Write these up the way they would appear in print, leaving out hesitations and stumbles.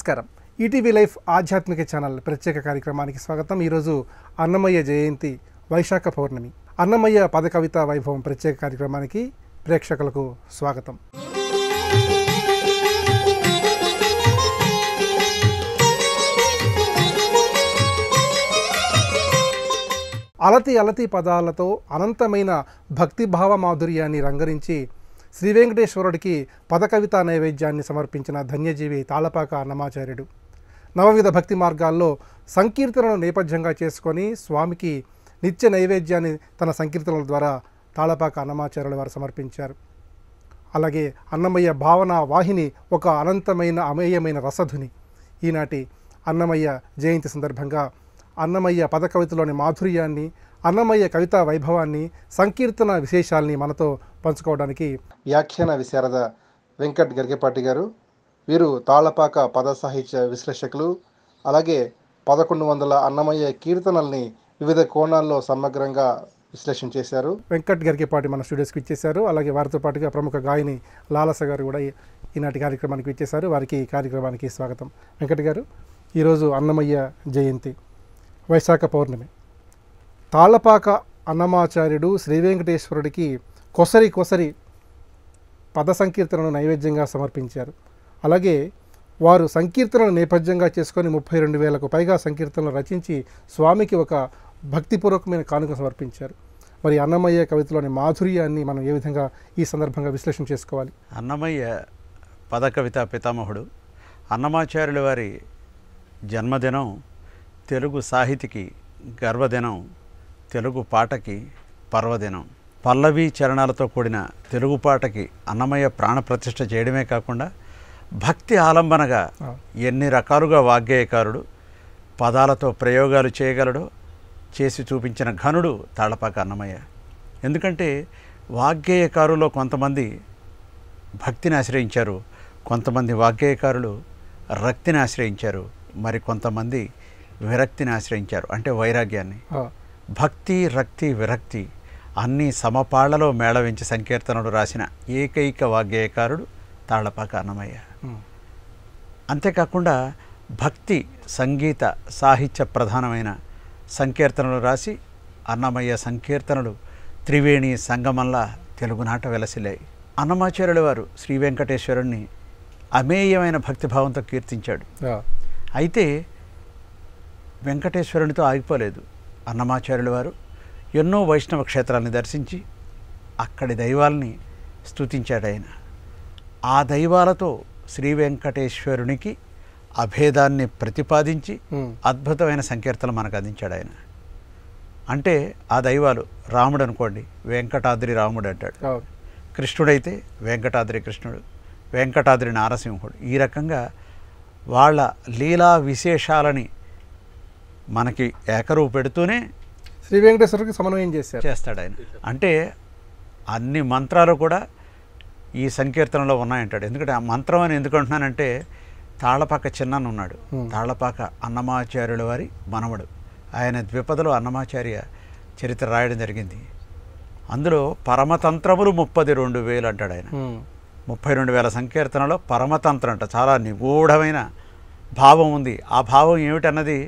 నమస్కారం. ETV life ఆధ్యాత్మిక channel ప్రత్యేక కార్యక్రమానికి స్వాగతం. ఈరోజు అన్నమయ్య జయంతి, వైశాఖ పౌర్ణమి. అన్నమయ్య పద కవితా వైభవం ప్రత్యేక కార్యక్రమానికి ప్రేక్షకులకు స్వాగతం. అలతి అలతి పదాలతో అనంతమైన భక్తిభావ మాధుర్యాన్ని రంగరించి శ్రీ వెంకటేశ్వరుడికి పదకవితా నైవేద్యాన్ని సమర్పించిన ధన్యజీవి తాళపాక అన్నమాచార్యుడు. నవవిధ భక్తి మార్గాల్లో సంకీర్తనను నేపథ్యంగా చేసుకొని స్వామికి నిత్య నైవేద్యాన్ని తన సంకీర్తనల ద్వారా తాళపాక అన్నమాచార్యుల వారు సమర్పించారు. అలాగే అన్నమయ్య భావన వాహిని ఒక అనంతమైన అమేయమైన రసధుని. ఈనాటి అన్నమయ్య జయంతి సందర్భంగా అన్నమయ్య పదకవితలోని మాధుర్యాన్ని, అన్నమయ్య కవితా వైభవాన్ని, సంకీర్తన విశేషాల్ని మనతో పంచుకోవడానికి వ్యాఖ్యాన విశారద వెంకట్ గరికపాటి గారు. వీరు తాళపాక పద సాహిత్య విశ్లేషకులు. అలాగే 1100 అన్నమయ్య కీర్తనల్ని వివిధ కోణాల్లో సమగ్రంగా విశ్లేషణ చేశారు. వెంకట్ గరికపాటి మన స్టూడియోస్కి ఇచ్చేశారు. అలాగే వారితో పాటుగా ప్రముఖ గాయని లాలస గారు కూడా ఈనాటి కార్యక్రమానికి ఇచ్చేశారు. వారికి ఈ కార్యక్రమానికి స్వాగతం. వెంకట్ గారు, ఈరోజు అన్నమయ్య జయంతి, వైశాఖ పౌర్ణమి. తాళపాక అన్నమాచార్యుడు శ్రీ వెంకటేశ్వరుడికి కొసరి పద సంకీర్తనను నైవేద్యంగా సమర్పించారు. అలాగే వారు సంకీర్తనను నేపథ్యంగా చేసుకొని 32,000కు పైగా సంకీర్తనలు రచించి స్వామికి ఒక భక్తిపూర్వకమైన కానుక సమర్పించారు. మరి అన్నమయ్య కవితలోని మాధుర్యాన్ని మనం ఏ విధంగా ఈ సందర్భంగా విశ్లేషణ చేసుకోవాలి? అన్నమయ్య పద కవితా పితామహుడు. అన్నమాచార్యుల వారి జన్మదినం తెలుగు సాహితికి గర్వదినం, తెలుగు పాటకి పర్వదినం. పల్లవి చరణాలతో కూడిన తెలుగు పాటకి అన్నమయ్య ప్రాణప్రతిష్ఠ చేయడమే కాకుండా భక్తి ఆలంబనగా ఎన్ని రకాలుగా వాగ్గేయకారుడు, పదాలతో ప్రయోగాలు చేయగలడో చేసి చూపించిన ఘనుడు తాళపాక అన్నమయ్య. ఎందుకంటే వాగ్గేయకారులో కొంతమంది భక్తిని ఆశ్రయించారు, కొంతమంది వాగ్గేయకారులు రక్తిని ఆశ్రయించారు, మరి కొంతమంది విరక్తిని ఆశ్రయించారు, అంటే వైరాగ్యాన్ని. భక్తి, రక్తి, విరక్తి అన్నీ సమపాళ్లలో మేళవించి సంకీర్తనలు రాసిన ఏకైక వాగ్గేయకారుడు తాళపాక అన్నమయ్య. అంతేకాకుండా భక్తి, సంగీత, సాహిత్య ప్రధానమైన సంకీర్తనలు రాసి అన్నమయ్య సంకీర్తనలు త్రివేణి సంగమంలా తెలుగునాట వెలసిల్లాయి. అన్నమాచార్యుల వారు శ్రీ వెంకటేశ్వరుణ్ణి అమేయమైన భక్తిభావంతో కీర్తించాడు. అయితే వెంకటేశ్వరునితో ఆగిపోలేదు. అన్నమాచార్యుల వారు ఎన్నో వైష్ణవ క్షేత్రాలని దర్శించి అక్కడి దైవాల్ని స్తుతించాడు ఆయన. ఆ దైవాలతో శ్రీ వెంకటేశ్వరునికి అభేదాన్ని ప్రతిపాదించి అద్భుతమైన సంకీర్తనలు మనకు అందించాడు ఆయన. అంటే ఆ దైవాలు రాముడు అనుకోండి, వెంకటాద్రి రాముడు అంటాడు. కృష్ణుడైతే వెంకటాద్రి కృష్ణుడు, వెంకటాద్రి నారసింహుడు. ఈ రకంగా వాళ్ళ లీలా విశేషాలని మనకి ఏకరువు పెడుతూనే శ్రీ వెంకటేశ్వరుడికి సమన్వయం చేస్తాడు ఆయన. అంటే అన్ని మంత్రాలు కూడా ఈ సంకీర్తనలో ఉన్నాయంటాడు. ఎందుకంటే ఆ మంత్రం అని ఎందుకు అంటున్నానంటే, తాళపాక చిన్నన్న ఉన్నాడు, తాళపాక అన్నమాచార్యుల వారి మనవడు. ఆయన ద్విపదలో అన్నమాచార్య చరిత్ర రాయడం జరిగింది. అందులో పరమతంత్రములు 32,000 అంటాడు ఆయన. 32,000 సంకీర్తనలో పరమతంత్రం అంట. చాలా నిగూఢమైన భావం ఉంది. ఆ భావం ఏమిటన్నది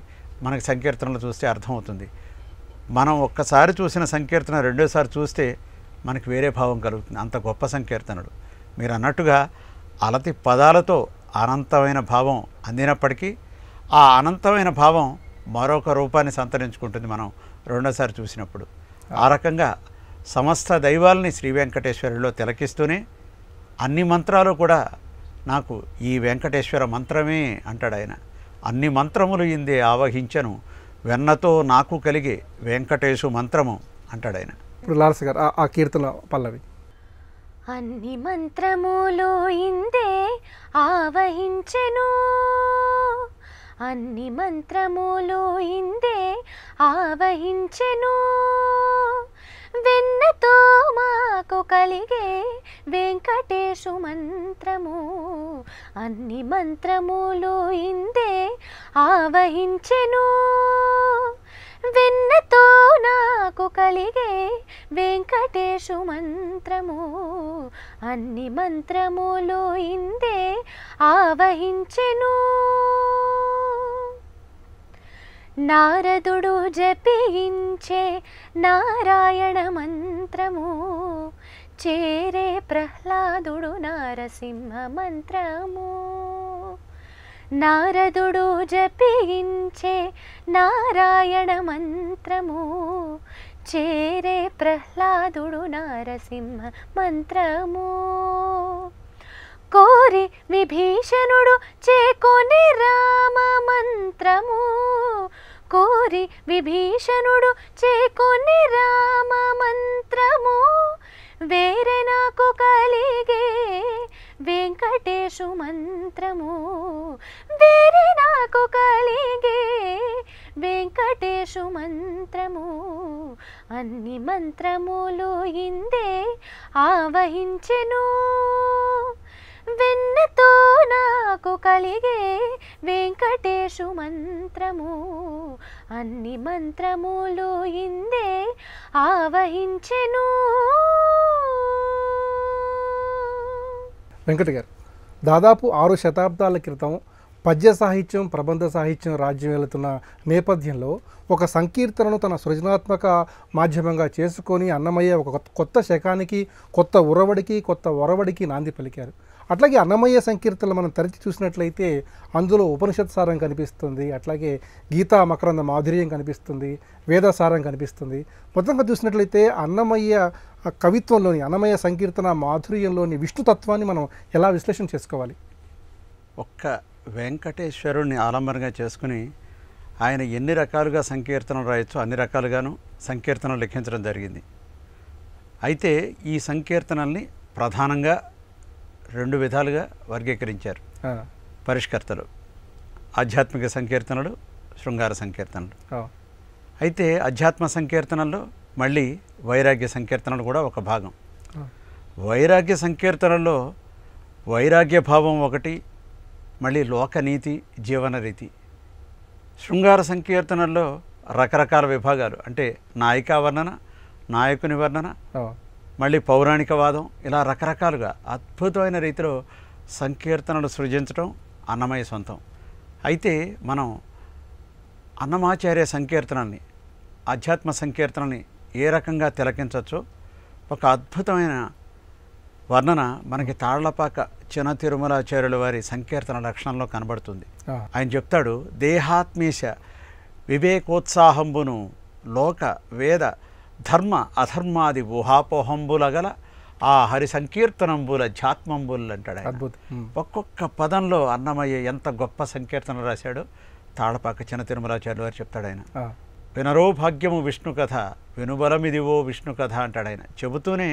మనకి సంకీర్తనలు చూస్తే అర్థమవుతుంది. మనం ఒక్కసారి చూసిన సంకీర్తన రెండోసారి చూస్తే మనకి వేరే భావం కలుగుతుంది. అంత గొప్ప సంకీర్తనలు. మీరు అన్నట్టుగా అలతి పదాలతో అనంతమైన భావం అందినప్పటికీ ఆ అనంతమైన భావం మరొక రూపాన్ని సంతరించుకుంటుంది మనం రెండోసారి చూసినప్పుడు. ఆ రకంగా సమస్త దైవాల్ని శ్రీ వెంకటేశ్వరులో తిలకిస్తూనే అన్ని మంత్రాలు కూడా నాకు ఈ వెంకటేశ్వర మంత్రమే అంటాడు ఆయన. అన్ని మంత్రములు ఇందే ఆవహించను, వెన్నతో నాకు కలిగే వెంకటేశు మంత్రము అంటాడు ఆయన. ఇప్పుడు లాలస గారు ఆ కీర్తన పల్లవి. అన్ని మంత్రములు ఇందే ఆవహించెను, అన్ని మంత్రములు ఇందే ఆవహించెను, వెన్నతో మాకు కలిగే వెంకటేశు మంత్రము, అన్ని మంత్రములు ఇందే ఆవహించెను, వెన్నతో నాకు కలిగే వెంకటేశు మంత్రము అన్ని మంత్రములు ఇందే ఆవహించెను. నారదుడు జపించే నారాయణ మంత్రము చేరే ప్రహ్లాదుడు నారసింహ మంత్రము. నారదుడు జపించే నారాయణ మంత్రము చేరే ప్రహ్లాదుడు నారసింహ మంత్రము. కోరి విభీషణుడు చేకొని రామ మంత్రము కోరి విభీషణుడు చేకొని రామ మంత్రము వేరే నాకు కలిగే వెంకటేశు మంత్రము వేరే నాకు కలిగే వెంకటేశు మంత్రము అన్ని మంత్రములు ఇందే ఆవహించెను. వెన్నతో నాకు కలిగే వెంకటేశు మంత్రము అన్ని మంత్రములు ఇందే ఆవహించెను. వెంకట గారు, దాదాపు 6 శతాబ్దాల క్రితం పద్య సాహిత్యం, ప్రబంధ సాహిత్యం రాజ్యం వెళుతున్న నేపథ్యంలో ఒక సంకీర్తనను తన సృజనాత్మక మాధ్యమంగా చేసుకొని అన్నమయ్య ఒక కొత్త శకానికి, కొత్త ఉరవడికి, కొత్త ఒరవడికి నాంది పలికారు. అట్లాగే అన్నమయ్య సంకీర్తనలు మనం తరచి చూసినట్లయితే అందులో ఉపనిషత్ సారం కనిపిస్తుంది, అట్లాగే గీతా మకరంద మాధుర్యం కనిపిస్తుంది, వేదసారం కనిపిస్తుంది. మొత్తంగా చూసినట్లయితే అన్నమయ్య కవిత్వంలోని, అన్నమయ్య సంకీర్తన మాధుర్యంలోని విష్ణుతత్వాన్ని మనం ఎలా విశ్లేషణ చేసుకోవాలి? ఒక్క వెంకటేశ్వరుణ్ణి ఆలంబనగా చేసుకుని ఆయన ఎన్ని రకాలుగా సంకీర్తనలు రాయొచ్చో అన్ని రకాలుగాను సంకీర్తనలు లిఖించడం జరిగింది. అయితే ఈ సంకీర్తనల్ని ప్రధానంగా 2 విధాలుగా వర్గీకరించారు పరిష్కర్తలు: ఆధ్యాత్మిక సంకీర్తనలు, శృంగార సంకీర్తనలు. అయితే అధ్యాత్మ సంకీర్తనల్లో మళ్ళీ వైరాగ్య సంకీర్తనలు కూడా ఒక భాగం. వైరాగ్య సంకీర్తనల్లో వైరాగ్య భావం ఒకటి, మళ్ళీ లోకనీతి, జీవన రీతి. శృంగార సంకీర్తనల్లో రకరకాల విభాగాలు, అంటే నాయికా వర్ణన, నాయకుని వర్ణన, మళ్ళీ పౌరాణికవాదం, ఇలా రకరకాలుగా అద్భుతమైన రీతిలో సంకీర్తనలు సృజించడం అన్నమయ్య సొంతం. అయితే మనం అన్నమాచార్య సంకీర్తనల్ని, ఆధ్యాత్మ సంకీర్తనల్ని ఏ రకంగా తిలకించవచ్చో ఒక అద్భుతమైన వర్ణన మనకి తాళ్లపాక చిన తిరుమలాచార్యుల వారి సంకీర్తన లక్షణంలో కనబడుతుంది. ఆయన చెప్తాడు: దేహాత్మీశ వివేకోత్సాహంబును లోక వేద ధర్మ అధర్మాది ఊహాపోహంబులగల ఆ హరి సంకీర్తనంబుల ధ్యాత్మంబులు అంటాడు ఆయన. ఒక్కొక్క పదంలో అన్నమయ్య ఎంత గొప్ప సంకీర్తన రాశాడో తాళపాక చిన తిరుమలాచార్యుల వారు చెప్తాడు ఆయన. వినరో భాగ్యము విష్ణు కథ, వినుబలమిదివో విష్ణు కథ అంటాడు ఆయన. చెబుతూనే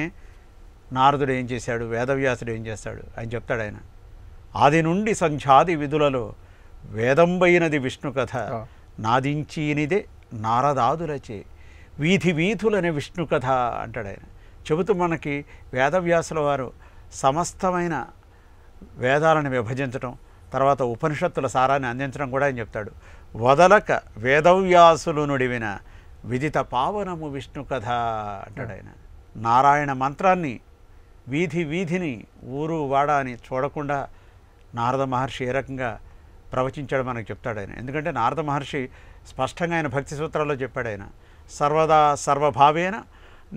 నారదుడు ఏం చేశాడు, వేదవ్యాసుడు ఏం చేస్తాడు ఆయన చెప్తాడు ఆయన. ఆది నుండి సంధ్యాది విధులలో వేదంబైనది విష్ణు కథ, నాదించీనిదే నారదాదులచే వీధి వీధులనే విష్ణు కథ అంటాడు ఆయన. చెబుతూ మనకి వేదవ్యాసుల వారు సమస్తమైన వేదాలను విభజించడం, తర్వాత ఉపనిషత్తుల సారాన్ని అందించడం కూడా ఆయన చెప్తాడు. వదలక వేదవ్యాసులు నుడివిన విదిత పావనము విష్ణు కథ అంటాడు ఆయన. నారాయణ మంత్రాన్ని వీధి వీధిని, ఊరు వాడ అని చూడకుండా నారద మహర్షి ఏ రకంగా ప్రవచించాడు మనకు చెప్తాడు ఆయన. ఎందుకంటే నారద మహర్షి స్పష్టంగా ఆయన భక్తి సూత్రాల్లో చెప్పాడు ఆయన. సర్వదా సర్వభావేన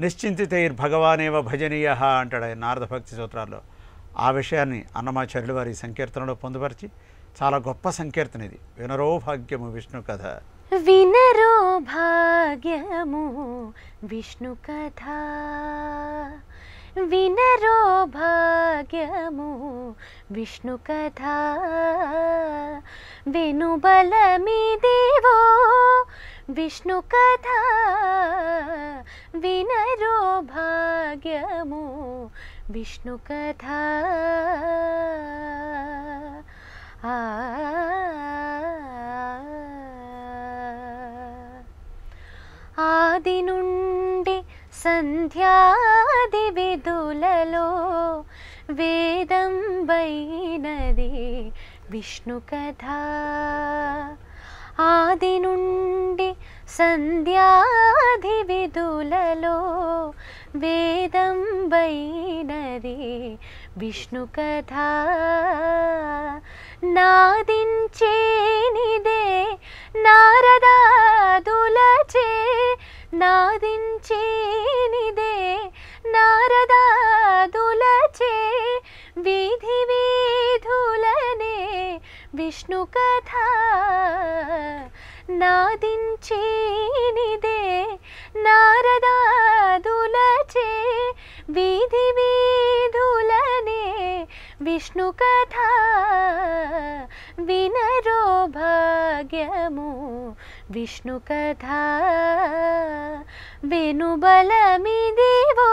నిశ్చింతితైర్భగవానేవ భజనీయ అంటాడు ఆయన నారద భక్తి సూత్రాల్లో. ఆ విషయాన్ని అన్నమాచార్యుల వారి సంకీర్తనలో పొందుపరిచి చాలా గొప్ప సంకీర్తన ఇది. వినరో భాగ్యము విష్ణు కథ, వినరో భాగ్యము విష్ణు కథ, వినరో భాగ్యము విష్ణు కథ, వెనుబలమిదివో విష్ణు కథ, వినరో భాగ్యము విష్ణు కథ. ఆది నుండి సంధ్యాది విధులలో వేదం వైనది విష్ణు కథ. ఆది నుండి సంధ్యాధి విధులలో వేదం వైనది విష్ణు కథ నాదించేనిదే నారదాదులచే నాదించేనిదే నారదాదులచే వీధి వీధులనే విష్ణు కథ నాదించేనిదే నారదాదులచే వీధి వీధులనే విష్ణు కథ వినరో భాగ్యము విష్ణు కథ వెనుబలమిదివో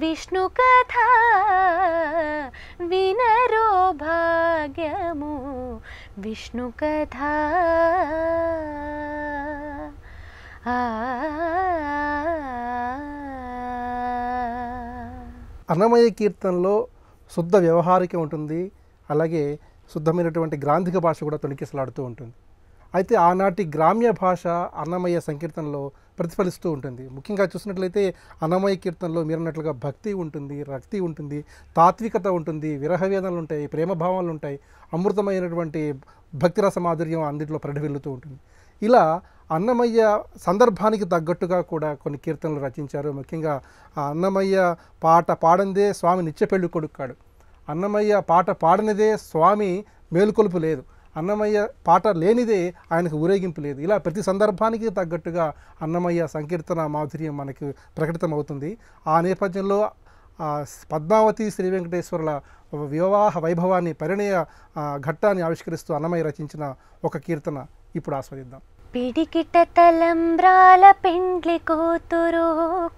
విష్ణు కథ వినరో భాగ్యము విష్ణు కథ అన్నమయ్య కీర్తనలో శుద్ధ వ్యవహారిక ఉంటుంది, అలాగే శుద్ధమైనటువంటి గ్రాంధిక భాష కూడా తొణికిసలాడుతూ ఉంటుంది. అయితే ఆనాటి గ్రామ్య భాష అన్నమయ్య సంకీర్తనలో ప్రతిఫలిస్తూ ఉంటుంది. ముఖ్యంగా చూసినట్లయితే అన్నమయ్య కీర్తనలో మీరన్నట్లుగా భక్తి ఉంటుంది, రక్తి ఉంటుంది, తాత్వికత ఉంటుంది, విరహవేదనలు ఉంటాయి, ప్రేమభావాలు ఉంటాయి, అమృతమైనటువంటి భక్తిరస మాధుర్యం అందులో ప్రతిఫలిస్తూ ఉంటుంది. ఇలా అన్నమయ్య సందర్భానికి తగ్గట్టుగా కూడా కొన్ని కీర్తనలు రచించారు. ముఖ్యంగా ఆ అన్నమయ్య పాట పాడందే స్వామి నిత్య పెళ్లి కొడుకాడు, అన్నమయ్య పాట పాడనిదే స్వామి మేలుకొలుపు లేదు, అన్నమయ్య పాట లేనిదే ఆయనకు ఊరేగింపు లేదు. ఇలా ప్రతి సందర్భానికి తగ్గట్టుగా అన్నమయ్య సంకీర్తన మాధుర్యం మనకు ప్రకటితమవుతుంది. ఆ నేపథ్యంలో పద్మావతి శ్రీ వెంకటేశ్వరుల వివాహ వైభవాన్ని పరిణయ ఘట్టాన్ని ఆవిష్కరిస్తూ అన్నమయ్య రచించిన ఒక కీర్తన ఇప్పుడు ఆస్వాదిద్దాం. పిడికిట తలంబ్రాల పెండ్లి కూతురు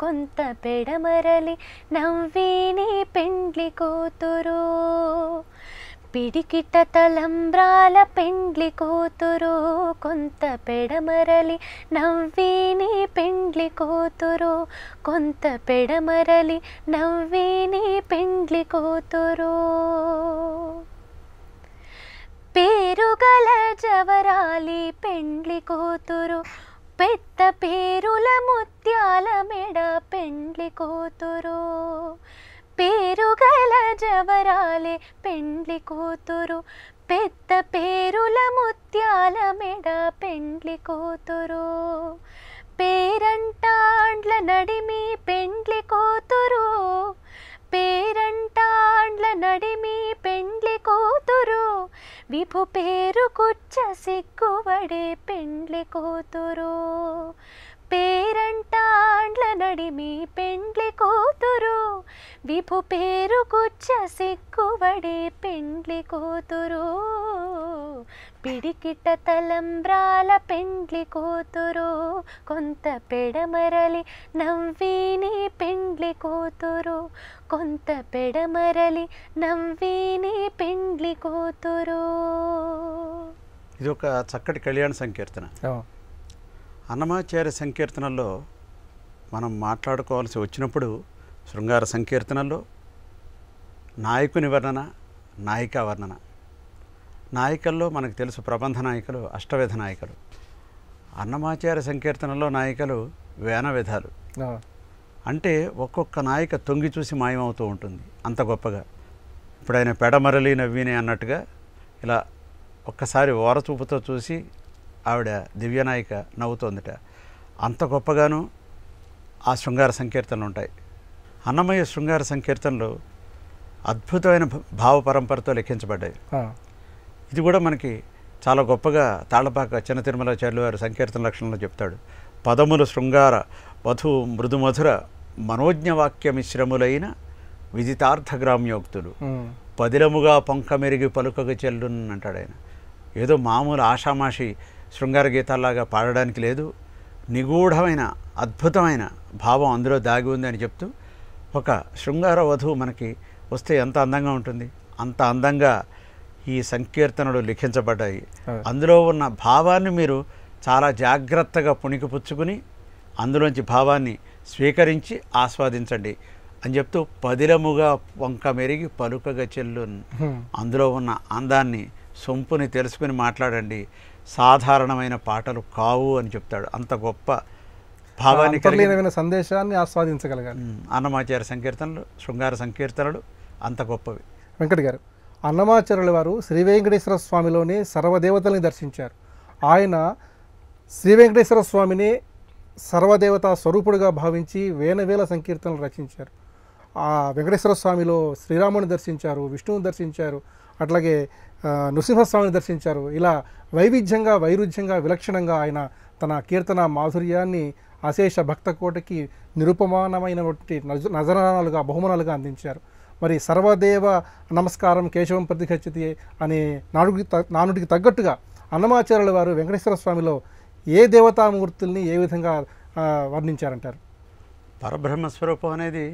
కొంత పెడమరలి నవ్విని పెండ్లి కూతురు పిడికిట తలంబ్రాల పెండ్లి కూతురు కొంత పెడమరలి నవ్విని పెండ్లి కూతురు కొంత పెడమరలి నవ్విని పెండ్లి కూతురు పేరుగల జవరాలి పెండ్లి కూతురు పెద్ద పేరుల ముత్యాల మెడ పెండ్లి కూతురు పేరుగల జవరాలి పెండ్లి కూతురు పెద్ద పేరుల ముత్యాల మెడ పెండ్లి కూతురు పేరంటాండ్ల నడిమి పెండ్లి కూతురు పేరంటాండ్ల నడిమి పెండ్లి కూతురు విభు పేరు కుచ్చ సిగ్గువడే పెండ్లి కూతురు పేరంటాండ్ల నడిమి పెండ్లి కూతురు విభు పేరు కుచ్చ సిగ్గువడే పెండ్లి కూతురు పిడికిట తలంబ్రాల పెండ్లి కూతురు కొంత పెడమరలి నవ్విని పెండ్లి కూతురు కొంత పెడమరలి నవ్విని పెండ్లి కూతురు. ఇది ఒక చక్కటి కళ్యాణ సంకీర్తన. అన్నమాచార్య సంకీర్తనల్లో మనం మాట్లాడుకోవాల్సి వచ్చినప్పుడు శృంగార సంకీర్తనల్లో నాయకుని వర్ణన, నాయికా వర్ణన. నాయికల్లో మనకు తెలుసు ప్రబంధ నాయికలు, అష్టవిధ నాయికలు. అన్నమాచార్య సంకీర్తనలో నాయికలు వేన విధాలు. అంటే ఒక్కొక్క నాయిక తొంగి చూసి మాయమవుతూ ఉంటుంది అంత గొప్పగా. ఇప్పుడు ఆయన పెడమరలి నవ్వినే అన్నట్టుగా ఇలా ఒక్కసారి ఓరచూపుతో చూసి ఆవిడ దివ్యనాయిక నవ్వుతోందిట. అంత గొప్పగాను ఆ శృంగార సంకీర్తనలు ఉంటాయి. అన్నమయ్య శృంగార సంకీర్తనలు అద్భుతమైన భావ పరంపరతో లెక్కించబడ్డాయి. ఇది కూడా మనకి చాలా గొప్పగా తాళ్లపాక చిన్న తిరుమలాచార్యులు వారు సంకీర్తన లక్షణంలో చెప్తాడు. పదములు శృంగార వధు మృదుమధుర మనోజ్ఞవాక్య మిశ్రములైన విదితార్థగ్రామ్యోక్తులు పదిలముగా పొంక మెరిగి పలుకగ చెల్లున్ అంటాడు ఆయన. ఏదో మామూలు ఆషామాషి శృంగార గీతాల్లాగా పాడడానికి లేదు, నిగూఢమైన అద్భుతమైన భావం అందులో దాగి ఉంది అని చెప్తూ ఒక శృంగార వధువు మనకి వస్తే ఎంత అందంగా ఉంటుంది, అంత అందంగా ఈ సంకీర్తనలు లిఖించబడ్డాయి. అందులో ఉన్న భావాన్ని మీరు చాలా జాగ్రత్తగా పుణికిపుచ్చుకుని అందులోంచి భావాన్ని స్వీకరించి ఆస్వాదించండి అని చెప్తూ పదిలముగా వంక మెరిగి పలుకగ చెల్లు అందులో ఉన్న అందాన్ని సొంపుని తెలుసుకుని మాట్లాడండి. సాధారణమైన పాటలు కావు అని చెప్తాడు. అంత గొప్ప భావాన్ని కలిగి అంతర్లీనమైన సందేశాన్ని ఆస్వాదించగలగాలి. అన్నమాచార్య సంకీర్తనలు, శృంగార సంకీర్తనలు అంత గొప్పవి. వెంకట్ గారు, అన్నమాచార్యుల వారు శ్రీ వెంకటేశ్వర స్వామిలోనే సర్వదేవతల్ని దర్శించారు. ఆయన శ్రీ వెంకటేశ్వర స్వామిని సర్వదేవతా స్వరూపుడుగా భావించి వేల సంకీర్తనలు రచించారు. ఆ వెంకటేశ్వర స్వామిలో శ్రీరాముని దర్శించారు, విష్ణువుని దర్శించారు, అట్లాగే నృసింహస్వామిని దర్శించారు. ఇలా వైవిధ్యంగా, వైరుధ్యంగా, విలక్షణంగా ఆయన తన కీర్తన మాధుర్యాన్ని అశేష భక్త కోటికి నిరుపమానమైనటువంటి నజరానాలుగా, బహుమానాలుగా అందించారు. మరి సర్వదేవ నమస్కారం కేశవం ప్రతిగచ్చతి అనే నానుడికి తగ్గట్టుగా అన్నమాచార్యుల వారు వెంకటేశ్వర స్వామిలో ఏ దేవతామూర్తుల్ని ఏ విధంగా వర్ణించారంటారు? పరబ్రహ్మ స్వరూపం అనేది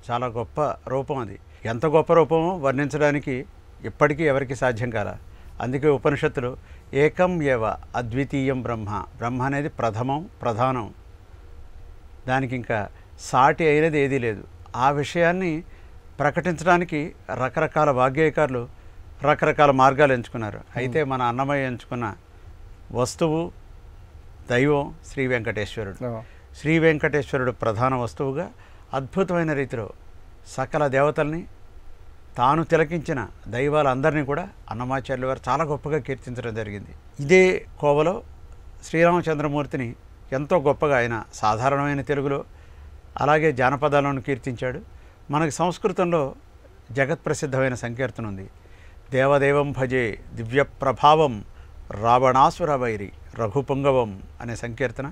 చాలా గొప్ప రూపం. అది ఎంత గొప్ప రూపమో వర్ణించడానికి ఇప్పటికీ ఎవరికి సాధ్యం కాల. అందుకే ఉపనిషత్తులు ఏకం ఏవ అద్వితీయం బ్రహ్మ, బ్రహ్మ అనేది ప్రథమం, ప్రధానం, దానికి ఇంకా సాటి అయినది ఏదీ లేదు. ఆ విషయాన్ని ప్రకటించడానికి రకరకాల వాగ్గేయకారులు రకరకాల మార్గాలు ఎంచుకున్నారు. అయితే మన అన్నమయ్య ఎంచుకున్న వస్తువు దైవం శ్రీ వెంకటేశ్వరుడు. శ్రీ వెంకటేశ్వరుడు ప్రధాన వస్తువుగా అద్భుతమైన రీతిలో సకల దేవతల్ని, తాను తిలకించిన దైవాలందరినీ కూడా అన్నమాచార్యుల వారు చాలా గొప్పగా కీర్తించడం జరిగింది. ఇదే కోవలో శ్రీరామచంద్రమూర్తిని ఎంతో గొప్పగా ఆయన సాధారణమైన తెలుగులో అలాగే జానపదాలను కీర్తించాడు. మనకి సంస్కృతంలో జగత్ప్రసిద్ధమైన సంకీర్తన ఉంది. దేవదేవం భజే దివ్య ప్రభావం రావణాసుర వైరి రఘుపుంగవం అనే సంకీర్తన.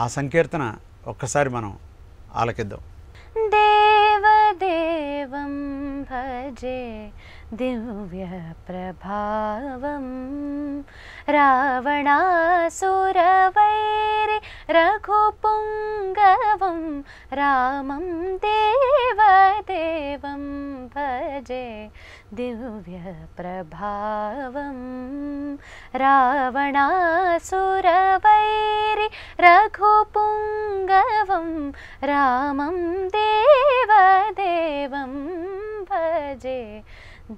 ఆ సంకీర్తన ఒక్కసారి మనం ఆలకిద్దాం. దేవదేవం భజే దివ్య ప్రభావం రావణాసురవైరి రఘుపుంగవం రామం దేవదేవం భజే దివ్య ప్రభావం రావణాసురవైరి రఘుపుంగవం రామం దేవదేవం భజే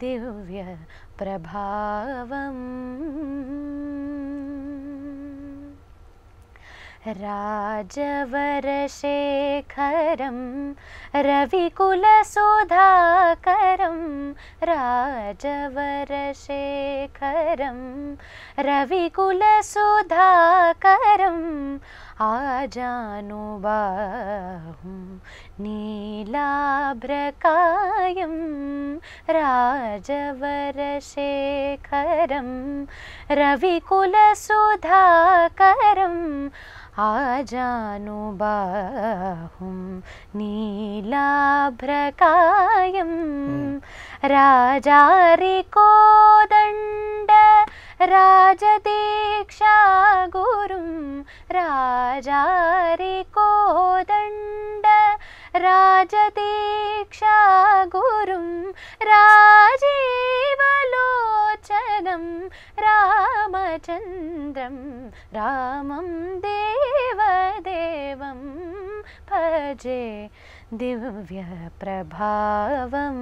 దివ్య ప్రభావం రాజవరశేఖరం రవికులసుధాకరం రాజవరశేఖరం రవికులసుధాకరం ఆజానుబాహుం నీలాభ్రకాయం రాజవరశేఖరం రవికులసుధాకరం ఆజానుబాహుం నీలాభ్రకాయం రాజారికోదండ రాజదీక్షా గురుం రాజారికోదండ రాజదీక్షా గురుం రాజీవలోచనం రామచంద్రం రామం దేవదేవం భజే దివ్య ప్రభావం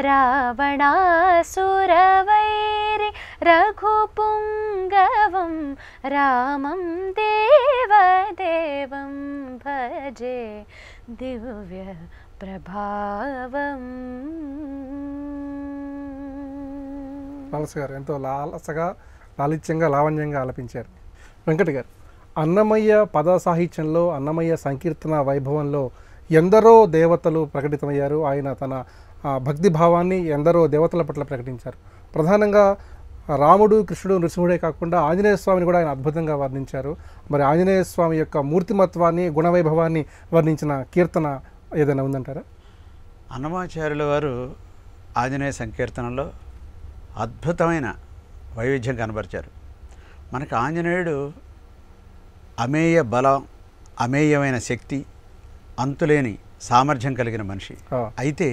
రావణాసురవైరి రఘుపుంగవం రామం దేవదేవం భజే దివ్య ప్రభావం. లాలస గారు ఎంతో లాలిత్యంగా లావణ్యంగా ఆలపించారు. వెంకట గారు, అన్నమయ్య పద సాహిత్యంలో, అన్నమయ్య సంకీర్తన వైభవంలో ఎందరో దేవతలు ప్రకటితమయ్యారు. ఆయన తన భక్తి భావాన్ని ఎందరో దేవతల పట్ల ప్రకటించారు. ప్రధానంగా రాముడు, కృష్ణుడు, నృసింహుడే కాకుండా ఆంజనేయ స్వామిని కూడా ఆయన అద్భుతంగా వర్ణించారు. మరి ఆంజనేయ స్వామి యొక్క మూర్తిమత్వాన్ని, గుణవైభవాన్ని వర్ణించిన కీర్తన ఏదైనా ఉందంటారా? అన్నమాచార్యుల వారు ఆంజనేయ సంకీర్తనలో అద్భుతమైన వైవిధ్యం కనబరిచారు. మనకు ఆంజనేయుడు అమేయ బలం, అమేయమైన శక్తి, అంతులేని సామర్థ్యం కలిగిన మనిషి. అయితే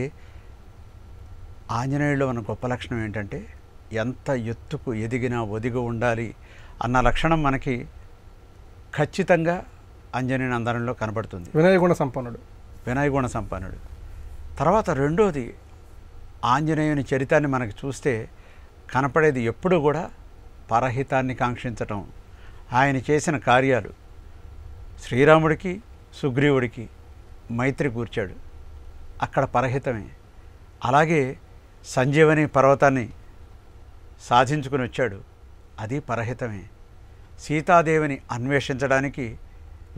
ఆంజనేయుడిలో ఉన్న గొప్ప లక్షణం ఏంటంటే ఎంత ఎత్తుకు ఎదిగినా ఒదిగి ఉండాలి అన్న లక్షణం మనకి ఖచ్చితంగా ఆంజనేయ నందనంలో కనబడుతుంది. వినయగుణ సంపన్నుడు. తర్వాత రెండోది, ఆంజనేయుని చరితాన్ని మనకి చూస్తే కనపడేది ఎప్పుడు కూడా పరహితాన్ని కాంక్షించటం, ఆయన చేసిన కార్యాలు, శ్రీరాముడికి సుగ్రీవుడికి మైత్రి కూర్చాడు, అక్కడ పరహితమే. అలాగే సంజీవని పర్వతాన్ని సాధించుకుని వచ్చాడు, అది పరహితమే. సీతాదేవిని అన్వేషించడానికి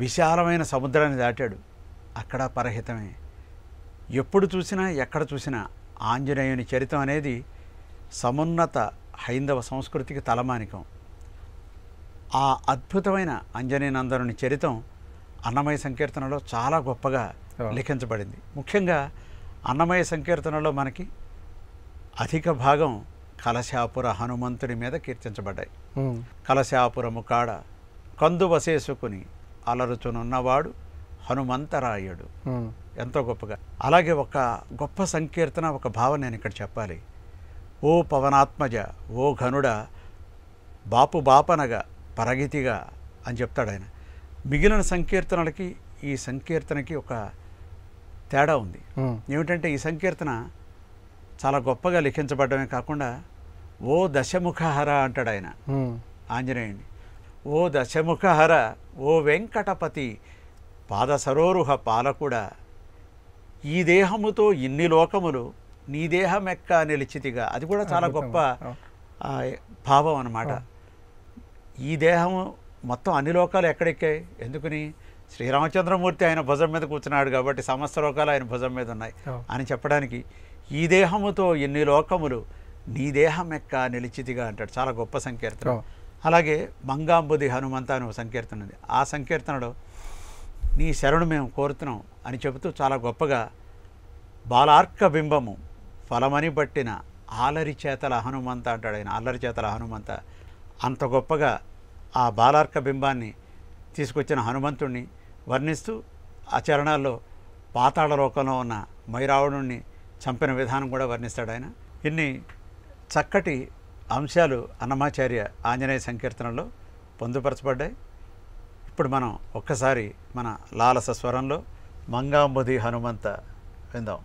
విశాలమైన సముద్రాన్ని దాటాడు, అక్కడ పరహితమే. ఎప్పుడు చూసినా ఎక్కడ చూసినా ఆంజనేయుని చరితం అనేది సమున్నత హైందవ సంస్కృతికి తలమానికం. ఆ అద్భుతమైన అంజనీనందనుని చరితం అన్నమయ్య సంకీర్తనలో చాలా గొప్పగా లిఖించబడింది. ముఖ్యంగా అన్నమయ్య సంకీర్తనలో మనకి అధిక భాగం కలశాపుర హనుమంతుడి మీద కీర్తించబడ్డాయి. కలశాపురము కాడ కందు వసేసుకుని అలరుచునున్నవాడు హనుమంతరాయుడు, ఎంతో గొప్పగా. అలాగే ఒక గొప్ప సంకీర్తన, ఒక భావం నేను ఇక్కడ చెప్పాలి. ఓ పవనాత్మజ ఓ ఘనుడ బాపు బాపనగా పరగితిగా అని చెప్తాడు ఆయన. మిగిలిన సంకీర్తనలకి ఈ సంకీర్తనకి ఒక తేడా ఉంది. ఏమిటంటే ఈ సంకీర్తన చాలా గొప్పగా లిఖించబడ్డమే కాకుండా ఓ దశముఖహర అంటాడు ఆయన ఆంజనేయుని. ఓ దశముఖహర ఓ వెంకటపతి పాదసరోరుహ పాలకుడ ఈ దేహముతో ఇన్ని లోకములు నీ దేహమెక్క నిలిచితిగా. అది కూడా చాలా గొప్ప భావం అన్నమాట. ఈ దేహము మొత్తం అన్ని లోకాలు ఎక్కడెక్కాయి? ఎందుకని? శ్రీరామచంద్రమూర్తి ఆయన భుజం మీద కూర్చున్నాడు కాబట్టి సమస్త లోకాలు ఆయన భుజం మీద ఉన్నాయి అని చెప్పడానికి ఈ దేహముతో ఎన్ని లోకములు నీ దేహం ఎక్క నిలిచితిగా అంటాడు. చాలా గొప్ప సంకీర్తన. అలాగే మంగాంబుది హనుమంత అని ఒక సంకీర్తన ఉంది. ఆ సంకీర్తనలో నీ శరణు మేము కోరుతున్నాం అని చెబుతూ చాలా గొప్పగా బాలార్క బింబము ఫలమని బట్టిన ఆలరి చేతల హనుమంత అంటాడు ఆయన. ఆలరి చేతల హనుమంత అంత గొప్పగా ఆ బాలార్క బింబాన్ని తీసుకొచ్చిన హనుమంతుణ్ణి వర్ణిస్తూ ఆ చరణాల్లో పాతాళ లోకంలో ఉన్న మైరావణుణ్ణి చంపిన విధానం కూడా వర్ణిస్తాడు ఆయన. ఇన్ని చక్కటి అంశాలు అన్నమాచార్య ఆంజనేయ సంకీర్తనలో పొందుపరచబడ్డాయి. ఇప్పుడు మనం ఒక్కసారి మన లాలస స్వరంలో మంగాంబుధి హనుమంత విందాం.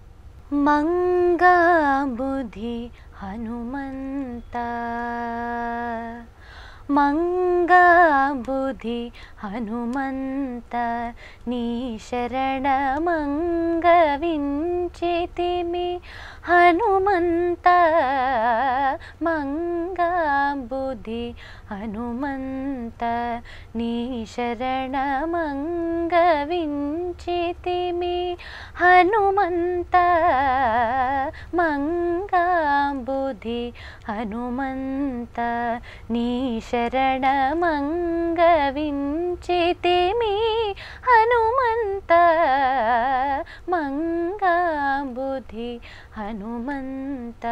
మంగాంబుధి హనుమంత మంగాంబుధి హనుమంత నీ శరణమంగవించితిమి హనుమంత మంగాంబుధి హనుమంత నీ శరణమంగవించితిమి హనుమంత మంగాంబుధి హనుమంత నీ శరణమంగవించితిమి హనుమంత మంగాంబుధి హనుమంత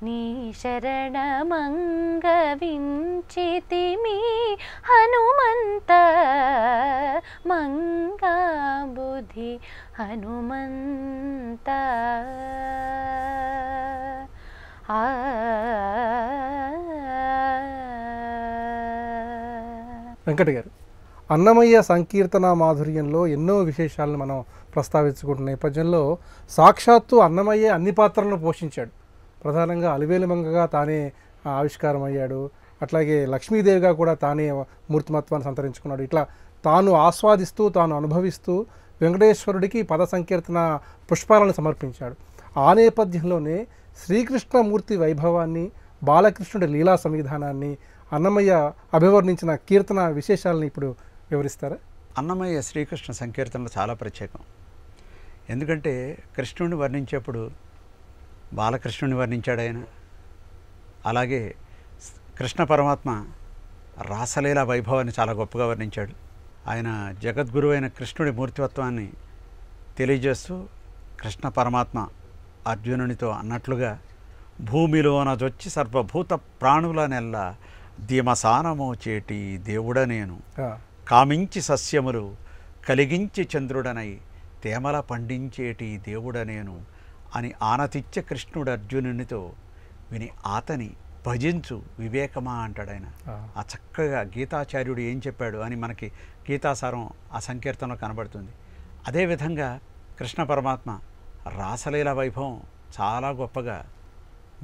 నీ శరణమంగవించితిమి హనుమంత మంగాంబుధి హనుమంత. వెంకట గారు, అన్నమయ్య సంకీర్తన మాధుర్యంలో ఎన్నో విశేషాలను మనం ప్రస్తావించుకుంటున్న నేపథ్యంలో సాక్షాత్తు అన్నమయ్య అన్ని పాత్రలను పోషించాడు. ప్రధానంగా అలివేలుమంగగా తానే ఆవిష్కారం అయ్యాడు, అట్లాగే లక్ష్మీదేవిగా కూడా తానే మూర్తిమత్వాన్ని సంతరించుకున్నాడు. ఇట్లా తాను ఆస్వాదిస్తూ తాను అనుభవిస్తూ వెంకటేశ్వరుడికి పద సంకీర్తన పుష్పాలను సమర్పించాడు. ఆ నేపథ్యంలోనే శ్రీకృష్ణమూర్తి వైభవాన్ని, బాలకృష్ణుడి లీలా సంవిధానాన్ని, అన్నమయ్య అభివర్ణించిన కీర్తన విశేషాలను ఇప్పుడు వివరిస్తారా? అన్నమయ్య శ్రీకృష్ణ సంకీర్తనలు చాలా ప్రత్యేకం. ఎందుకంటే కృష్ణుడిని వర్ణించేప్పుడు బాలకృష్ణుడిని వర్ణించాడు ఆయన. అలాగే కృష్ణ పరమాత్మ రాసలీల వైభవాన్ని చాలా గొప్పగా వర్ణించాడు. ఆయన జగద్గురు అయిన కృష్ణుడి మూర్తివత్వాన్ని తెలియజేస్తూ కృష్ణ పరమాత్మ అర్జునునితో అన్నట్లుగా భూమిలోన జొచ్చి సర్వభూత ప్రాణుల నెల్ల ధీమసానమో చేటి దేవుడ నేను కామించి సస్యములు కలిగించి చంద్రుడనై తేమల పండించేటి దేవుడ నేను అని ఆనతిచ్చ కృష్ణుడు అర్జునునితో విని ఆతని భజించు వివేకమా అంటాడు ఆయన. ఆ చక్కగా గీతాచార్యుడు ఏం చెప్పాడు అని మనకి గీతాసారం ఆ సంకీర్తనలో కనబడుతుంది. అదేవిధంగా కృష్ణ పరమాత్మ రాసలీల వైభవం చాలా గొప్పగా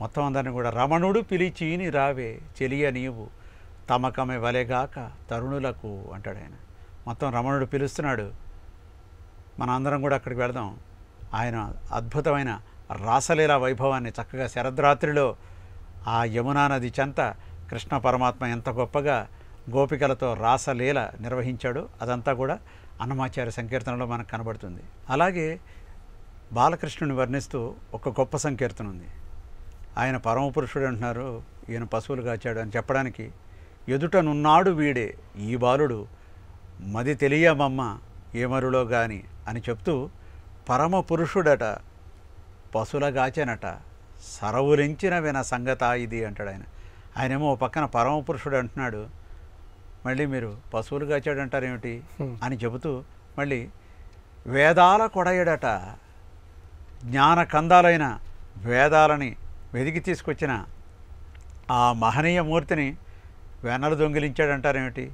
మొత్తం అందరిని కూడా రమణుడు పిలిచీని రావే చెలియ నీవు తమకమే వలెగాక తరుణులకు అంటాడు ఆయన. మొత్తం రమణుడు పిలుస్తున్నాడు, మన అందరం కూడా అక్కడికి వెళదాం. ఆయన అద్భుతమైన రాసలీల వైభవాన్ని చక్కగా శరద్రాత్రిలో ఆ యమునా నది చెంత కృష్ణ పరమాత్మ ఎంత గొప్పగా గోపికలతో రాసలీల నిర్వహించాడు. అదంతా కూడా అన్నమాచార్య సంకీర్తనలో మనకు కనబడుతుంది. అలాగే బాలకృష్ణుని వర్ణిస్తూ ఒక గొప్ప సంకీర్తన ఉంది. ఆయన పరమపురుషుడు అంటున్నారు, ఈయన పశువులు కాచాడు అని చెప్పడానికి, ఎదుటనున్నాడు వీడే ఈ బాలుడు మది తెలియమమ్మ ఏమరులో గాని అని చెప్తూ పరమపురుషుడట పశువులగాచానట సరవులించిన విన సంగత ఇది అంటాడు ఆయన. ఆయనేమో ఓ పక్కన పరమపురుషుడు అంటున్నాడు, మళ్ళీ మీరు పశువులు కాచాడు అంటారేమిటి అని చెబుతూ మళ్ళీ వేదాల కొడయడట, జ్ఞాన కందాలైన వేదాలని వెదికి తీసుకొచ్చిన ఆ మహనీయ మూర్తిని వెనలు దొంగిలించాడంటారేమిటి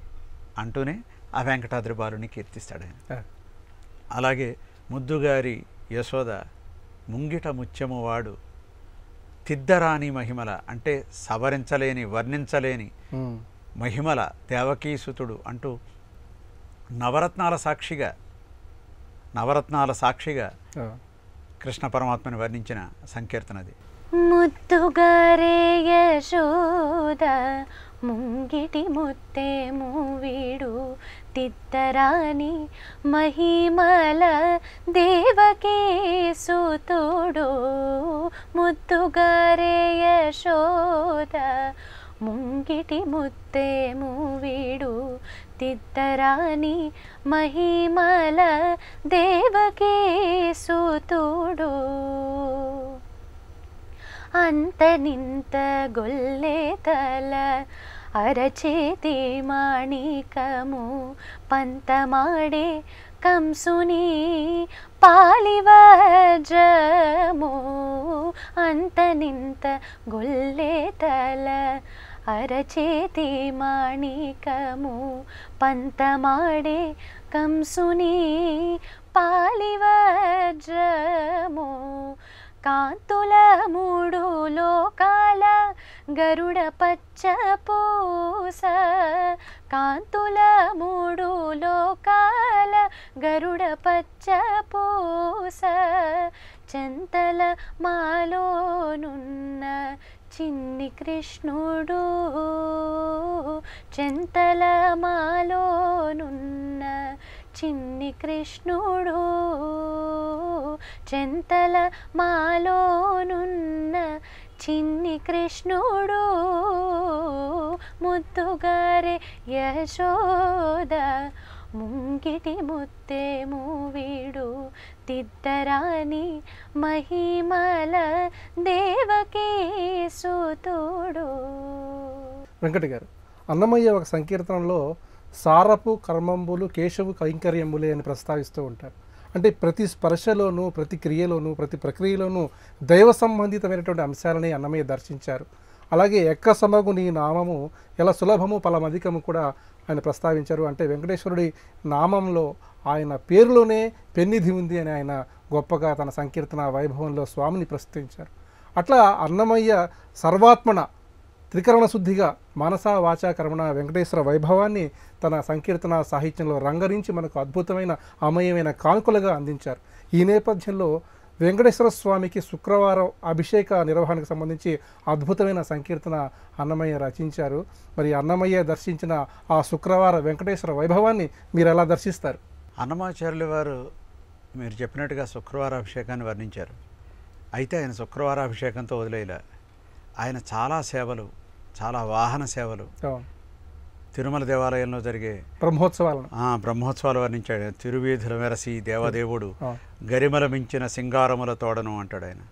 అంటూనే ఆ వెంకటాద్రి బాలుని కీర్తిస్తాడు ఆయన. అలాగే ముద్దుగారి యశోద ముంగిట ముత్యము వాడు తిద్దరాని మహిమల అంటే సవరించలేని వర్ణించలేని మహిమల దేవకీసుతుడు అంటూ నవరత్నాల సాక్షిగా కృష్ణ పరమాత్మని వర్ణించిన సంకీర్తనది. ముద్దుగారే యశోద ముంగిటి ముత్తేము వీడు తిద్దరాని మహిమల దేవకీ సుతుడు. ముద్దుగారే యశోద ముంగిటి ముత్తేము వీడు తిద్దరాని మహిమల దేవకీ సుతుడు. అంతనింత గొల్లెతల అరచేతి మాణికము పంతమాడే కంసుని పాలివజ్రము. అంతనింత గొల్లెతల అరచేతి మాణికము పంతమాడే కంసుని పాలివజ్రము. కాంతుల మూడు లోకాల గరుడ పచ్చ పూస. కాంతుల మూడు లోకాల గరుడ పచ్చ పూస. చెంతల మాలోనున్న చిన్ని కృష్ణుడు. చెంతల మాలోనున్న చిన్ని కృష్ణుడు. చెంతల మాలోనున్న చిన్ని కృష్ణుడు. ముద్దుగారే యశోద ముంగిటి ముత్తేము వీడు తిద్దరాని మహిమల దేవకీ సుతుడు. వెంకట గారు, అన్నమయ్య ఒక సంకీర్తనలో సారపు కర్మంబులు కేశవు కైంకర్యములే అని ప్రస్తావిస్తూ ఉంటారు. అంటే ప్రతి స్పర్శలోనూ, ప్రతి క్రియలోనూ, ప్రతి ప్రక్రియలోనూ దైవ సంబంధితమైనటువంటి అంశాలని అన్నమయ్య దర్శించారు. అలాగే ఎక్క సమగు నీ నామము ఎలా సులభము పలమధికము కూడా ఆయన ప్రస్తావించారు. అంటే వెంకటేశ్వరుడి నామంలో, ఆయన పేరులోనే పెన్నిధి ఉంది అని ఆయన గొప్పగా తన సంకీర్తన వైభవంలో స్వామిని ప్రస్తుతించారు. అట్లా అన్నమయ్య సర్వాత్మన త్రికరణ శుద్ధిగా మనసా వాచా కర్మణ వెంకటేశ్వర వైభవాన్ని తన సంకీర్తన సాహిత్యంలో రంగరించి మనకు అద్భుతమైన అమయమైన కానుకలుగా అందించారు. ఈ నేపథ్యంలో వెంకటేశ్వర స్వామికి శుక్రవారం అభిషేక నిర్వహణకు సంబంధించి అద్భుతమైన సంకీర్తన అన్నమయ్య రచించారు. మరి అన్నమయ్య దర్శించిన ఆ శుక్రవార వెంకటేశ్వర వైభవాన్ని మీరు ఎలా దర్శిస్తారు? అన్నమాచార్యుల వారు మీరు చెప్పినట్టుగా శుక్రవార అభిషేకాన్ని వర్ణించారు. అయితే ఆయన శుక్రవార అభిషేకంతో వదిలేలా ఆయన చాలా సేవలు, చాలా వాహన సేవలు, తిరుమల దేవాలయంలో జరిగే బ్రహ్మోత్సవాలు వర్ణించాడు. తిరువీధుల మెరసి దేవదేవుడు గరిమల మించిన సింగారముల తోడను అంటాడు ఆయన.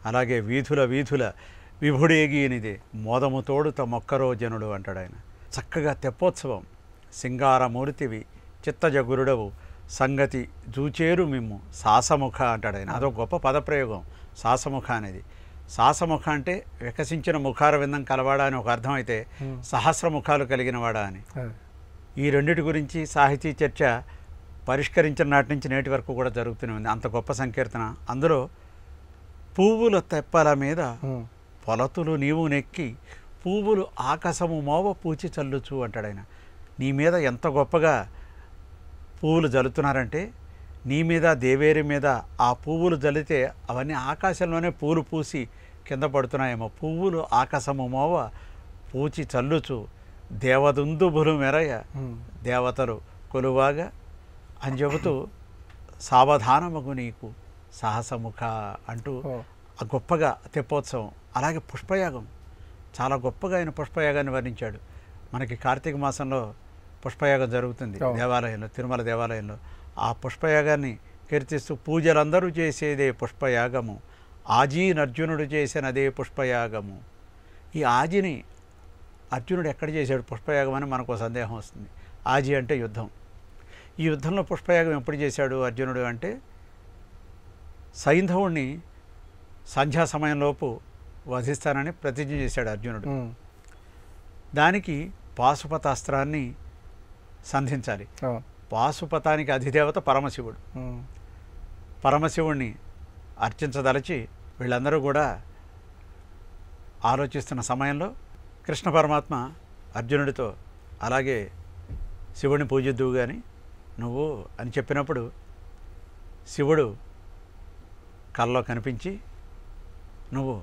అలాగే వీధుల విభుడేగినిదే మోదము తోడుత మొక్కరో జనుడు అంటాడు ఆయన. చక్కగా తెప్పోత్సవం, సింగారమూర్తివి చిత్తజగురుడవు సంగతి జూచేరు మిమ్ము సాసముఖ అంటాడు ఆయన. అదొక గొప్ప పదప్రయోగం సాసముఖ అనేది. సాసముఖ అంటే వికసించిన ముఖార విందం కలవాడా అని ఒక అర్థం అయితే సహస్రముఖాలు కలిగిన వాడా అని. ఈ రెండిటి గురించి సాహితీ చర్చ పరిష్కరించిన నాటి నుంచి నేటి వరకు కూడా జరుగుతూనే ఉంది. అంత గొప్ప సంకీర్తన. అందులో పువ్వుల తెప్పల మీద పొలతులు నీవు నెక్కి పువ్వులు ఆకాశము మోవ పూచి చల్లుచు అంటాడు ఆయన. నీ మీద ఎంత గొప్పగా పువ్వులు జల్లుతున్నారంటే, నీ మీద దేవేరి మీద ఆ పువ్వులు జల్లితే అవన్నీ ఆకాశంలోనే పూలు పూసి కింద పడుతున్నాయేమో. పువ్వులు ఆకాశము మోవ పూచి చల్లుచు దేవదుందుభులు మెరయ దేవతలు కొలువాగా అని చెబుతూ సావధానమగు నీకు సాహసముఖ అంటూ గొప్పగా తెప్పోత్సవం. అలాగే పుష్పయాగం, చాలా గొప్పగా ఆయన పుష్పయాగాన్ని వర్ణించాడు. మనకి కార్తీక మాసంలో పుష్పయాగం జరుగుతుంది దేవాలయంలో, తిరుమల దేవాలయంలో. ఆ పుష్పయాగాన్ని కీర్తిస్తూ పూజలందరూ చేసేదే పుష్పయాగము, ఆజీనర్జునుడు చేసినదే పుష్పయాగము. ఈ ఆజిని అర్జునుడు ఎక్కడ చేశాడు పుష్పయాగం అని మనకు సందేహం వస్తుంది. ఆజి అంటే యుద్ధం. ఈ యుద్ధంలో పుష్పయాగం ఎప్పుడు చేశాడు అర్జునుడు అంటే, సైంధవుణ్ణి సంధ్యా సమయంలోపు వధిస్తానని ప్రతిజ్ఞ చేశాడు అర్జునుడు. దానికి పాశుపతాస్త్రాన్ని సంధించాలి. పాశుపతానికి అధిదేవత పరమశివుడు. పరమశివుణ్ణి అర్చించదలచి వీళ్ళందరూ కూడా ఆలోచిస్తున్న సమయంలో కృష్ణ పరమాత్మ అర్జునుడితో అలాగే శివుడిని పూజిద్దువు కానీ నువ్వు అని చెప్పినప్పుడు శివుడు కల్లో కనిపించి, నువ్వు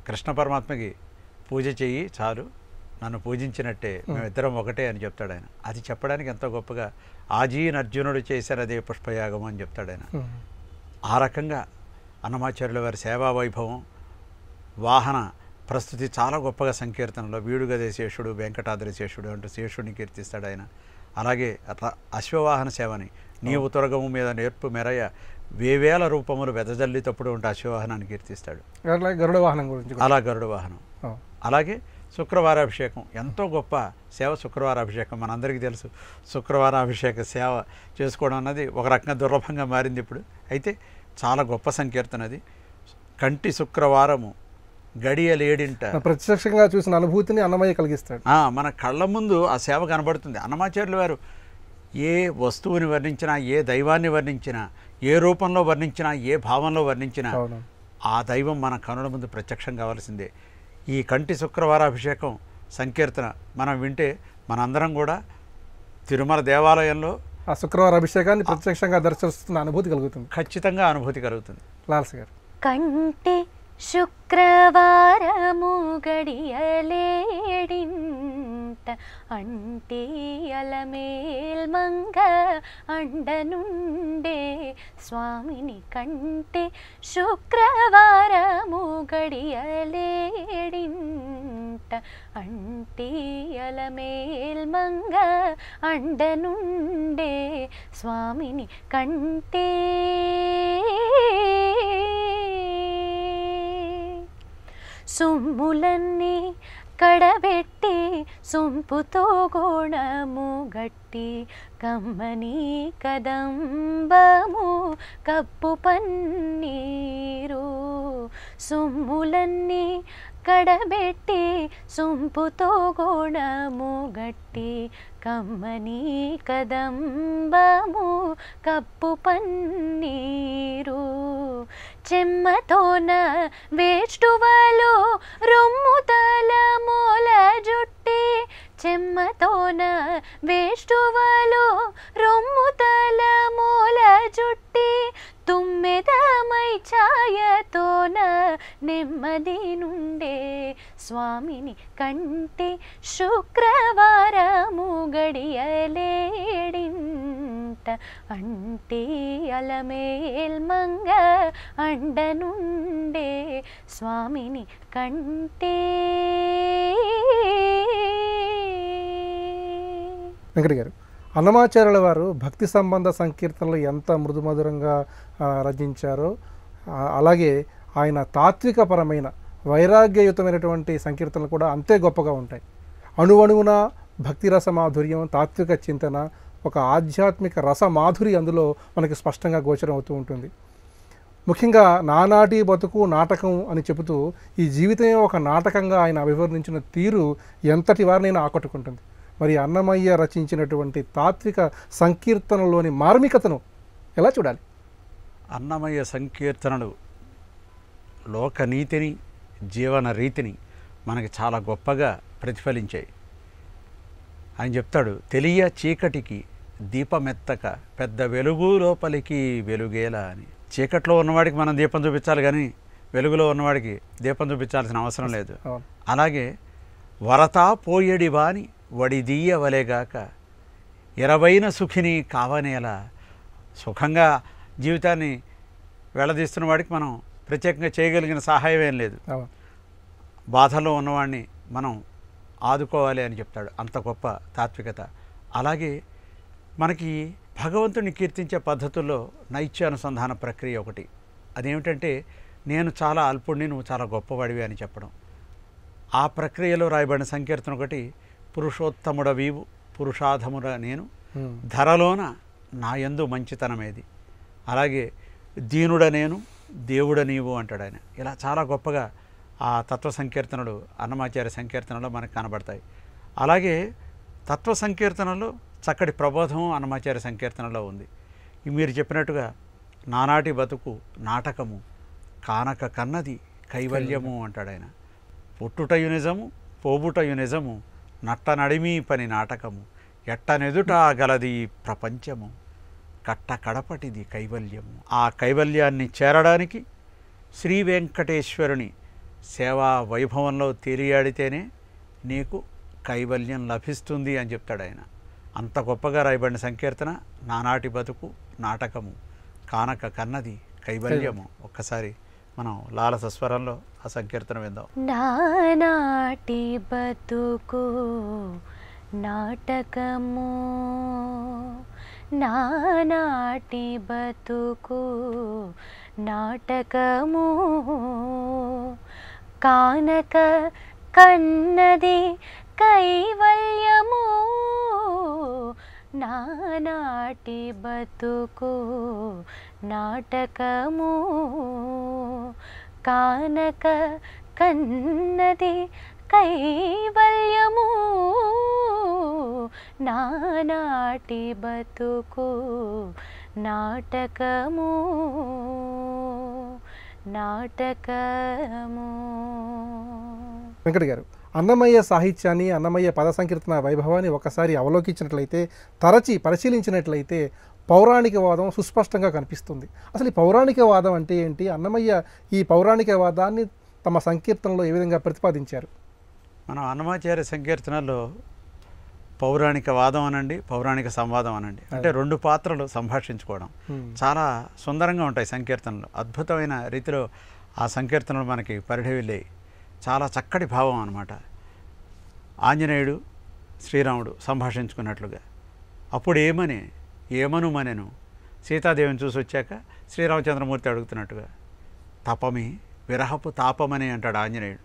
కృష్ణ పరమాత్మకి పూజ చెయ్యి చాలు, నన్ను పూజించినట్టే, మేమిద్దరం ఒకటే అని చెప్తాడు ఆయన. అది చెప్పడానికి ఎంతో గొప్పగా ఆజీన్ అర్జునుడు చేశారదే పుష్పయాగం అని చెప్తాడు ఆయన. ఆ రకంగా అన్నమాచార్యుల వారి సేవా వైభవం, వాహన ప్రస్తుతి చాలా గొప్పగా సంకీర్తనలో వీడుగదే శేషుడు వెంకటాద్రి శేషుడు అంటూ శేషుడిని కీర్తిస్తాడు ఆయన. అలాగే అశ్వవాహన సేవని నీవు తొరగము మీద నేర్పు మెరయ వేవేల రూపములు వెదజల్లితప్పుడు ఉంటే అశ్వవాహనాన్ని కీర్తిస్తాడు. గరుడ వాహనం గురించి అలా గరుడ వాహనం. అలాగే శుక్రవారాభిషేకం ఎంతో గొప్ప సేవ. శుక్రవారాభిషేకం మనందరికీ తెలుసు. శుక్రవారాభిషేక సేవ చేసుకోవడం అన్నది ఒక రకంగా దుర్లభంగా మారింది ఇప్పుడు. అయితే చాలా గొప్ప సంకీర్తన అది. కంటి శుక్రవారము గడియలేడింట ప్రత్యక్షంగా చూసిన అనుభూతిని అన్నమయ్య కలిగిస్తాడు. మన కళ్ళ ముందు ఆ సేవ కనబడుతుంది. అన్నమాచార్యుల వారు ఏ వస్తువుని వర్ణించినా, ఏ దైవాన్ని వర్ణించినా, ఏ రూపంలో వర్ణించినా, ఏ భావంలో వర్ణించినా ఆ దైవం మన కనుల ముందు ప్రత్యక్షం కావాల్సిందే. ఈ కంటి శుక్రవారాభిషేకం సంకీర్తన మనం వింటే మనందరం కూడా తిరుమల దేవాలయంలో ఆ శుక్రవార అభిషేకాన్ని ప్రత్యక్షంగా దర్శిస్తున్న అనుభూతి కలుగుతుంది. ఖచ్చితంగా అనుభూతి కలుగుతుంది. లాల్స్ గారు, కంటి శుక్రవారము గడియలేడింట అంటి అలమేల్మంగ అండనుండే స్వామిని. కంటి శుక్రవారము గడియలేడింట అంటి అలమేల్మంగ అండనుండే స్వామిని. కంటే సొమ్ములన్నీ కడబెట్టి సొంపుతో గోణము గట్టి కమ్మని కదంబము కప్పు పన్నీరు. సొమ్ములన్నీ కడబెట్టి సొంపుతో గోణము గట్టి కమ్మని కదంబము కప్పు పన్నీరు. చెమ్మతోన వేష్టువలు రొమ్ము తల మూల జుట్టి చెమ్మతోన వేష్టువలు రొమ్ము తల మూల జుట్టి తుమ్మెదమై ఛాయతోన నెమ్మది నుండే స్వామిని. కంటి శుక్రవారము గడియలేడింట అంటి అలమేల్మంగ అండనుండే స్వామిని. కంటే వెంకట గారు, అన్నమాచార్యుల వారు భక్తి సంబంధ సంకీర్తనలు ఎంత మృదుమధురంగా రచించారో అలాగే ఆయన తాత్వికపరమైన వైరాగ్యయుతమైనటువంటి సంకీర్తనలు కూడా అంతే గొప్పగా ఉంటాయి. అణువణువున భక్తి రస మాధుర్యం, తాత్విక చింతన, ఒక ఆధ్యాత్మిక రస మాధురి అందులో మనకి స్పష్టంగా గోచరం అవుతూ ఉంటుంది. ముఖ్యంగా నానాటి బతుకు నాటకం అని చెబుతూ ఈ జీవితమే ఒక నాటకంగా ఆయన అభివర్ణించిన తీరు ఎంతటి వారినైనా ఆకట్టుకుంటుంది. మరి అన్నమయ్య రచించినటువంటి తాత్విక సంకీర్తనలోని మార్మికతను ఎలా చూడాలి? అన్నమయ్య సంకీర్తనలు లోకనీతిని, జీవన రీతిని మనకి చాలా గొప్పగా ప్రతిఫలించాయి. ఆయన చెప్తాడు, తెలియ చీకటికి దీపమెత్తక పెద్ద వెలుగు లోపలికి వెలుగేలా అని. చీకట్లో ఉన్నవాడికి మనం దీపం చూపించాలి, కానీ వెలుగులో ఉన్నవాడికి దీపం చూపించాల్సిన అవసరం లేదు. అలాగే వరతా పోయడి వాని వడిదీయవలేగాక 20 సుఖిని కావనేలా. సుఖంగా జీవితాన్ని వెళ్ళదీస్తున్న వాడికి మనం ప్రత్యేకంగా చేయగలిగిన సహాయం ఏం లేదు. బాధలో ఉన్నవాడిని మనం ఆదుకోవాలి అని చెప్తాడు. అంత గొప్ప తాత్వికత. అలాగే మనకి భగవంతుని కీర్తించే పద్ధతుల్లో నైత్యానుసంధాన ప్రక్రియ ఒకటి. అదేమిటంటే, నేను చాలా అల్పుడిని, నువ్వు చాలా గొప్పవాడివి అని చెప్పడం. ఆ ప్రక్రియలో రాయబడిన సంకీర్తన ఒకటి, పురుషోత్తముడవీవు పురుషాధముడ నేను ధరలోన నాయందు మంచితనమేది. అలాగే దీనుడ నేను దేవుడ నీవు అంటాడు ఆయన. ఇలా చాలా గొప్పగా ఆ తత్వ సంకీర్తనలు అన్నమాచార్య సంకీర్తనలో మనకు కనబడతాయి. అలాగే తత్వ సంకీర్తనలో చక్కటి ప్రబోధం అన్నమాచార్య సంకీర్తనలో ఉంది. మీరు చెప్పినట్టుగా నానాటి బతుకు నాటకము కానక కన్నది కైవల్యము అంటాడు ఆయన. పుట్టుటయు నిజము పోబుటయు నిజము నట్ట నడిమి పని నాటకము ఎట్టనెదుట గలది ప్రపంచము కట్ట కడపటిది కైవల్యము. ఆ కైవల్యాన్ని చేరడానికి శ్రీ వెంకటేశ్వరుని సేవా వైభవంలో తేలియాడితేనే నీకు కైవల్యం లభిస్తుంది అని చెప్తాడు ఆయన. అంత గొప్పగా రాయబడిన సంకీర్తన నానాటి బతుకు నాటకము కానక కన్నది కైవల్యము. ఒక్కసారి మనం లాలస స్వరంలో ఆ సంకీర్తన విందాం. నానాటి బతుకు నాటకము నానాటి బతుకు నాటకము కానక కన్నది కైవల్యము నానాటి బతుకు నాటకము కానక కన్నది కైవల్యము నానాటి బతుకు నాటకము నాటకము. వెంకట గారు, అన్నమయ్య సాహిత్యాన్ని, అన్నమయ్య పద సంకీర్తన వైభవాన్ని ఒకసారి అవలోకించినట్లయితే, తరచి పరిశీలించినట్లయితే పౌరాణికవాదం సుస్పష్టంగా కనిపిస్తుంది. అసలు ఈ పౌరాణికవాదం అంటే ఏంటి? అన్నమయ్య ఈ పౌరాణికవాదాన్ని తమ సంకీర్తనలో ఏ విధంగా ప్రతిపాదించారు? మనం అన్నమాచార్య సంకీర్తనలో పౌరాణికవాదం అనండి, పౌరాణిక సంవాదం అనండి, అంటే రెండు పాత్రలు సంభాషించుకోవడం చాలా సుందరంగా ఉంటాయి సంకీర్తనలు. అద్భుతమైన రీతిలో ఆ సంకీర్తనలు మనకి పరిఢవిల్లాయి. చాలా చక్కటి భావం అన్నమాట. ఆంజనేయుడు శ్రీరాముడు సంభాషించుకున్నట్లుగా. అప్పుడు ఏమనుమనెను సీతాదేవిని చూసి వచ్చాక శ్రీరామచంద్రమూర్తి అడుగుతున్నట్టుగా, తపమి విరహపు తాపమని అంటాడు ఆంజనేయుడు.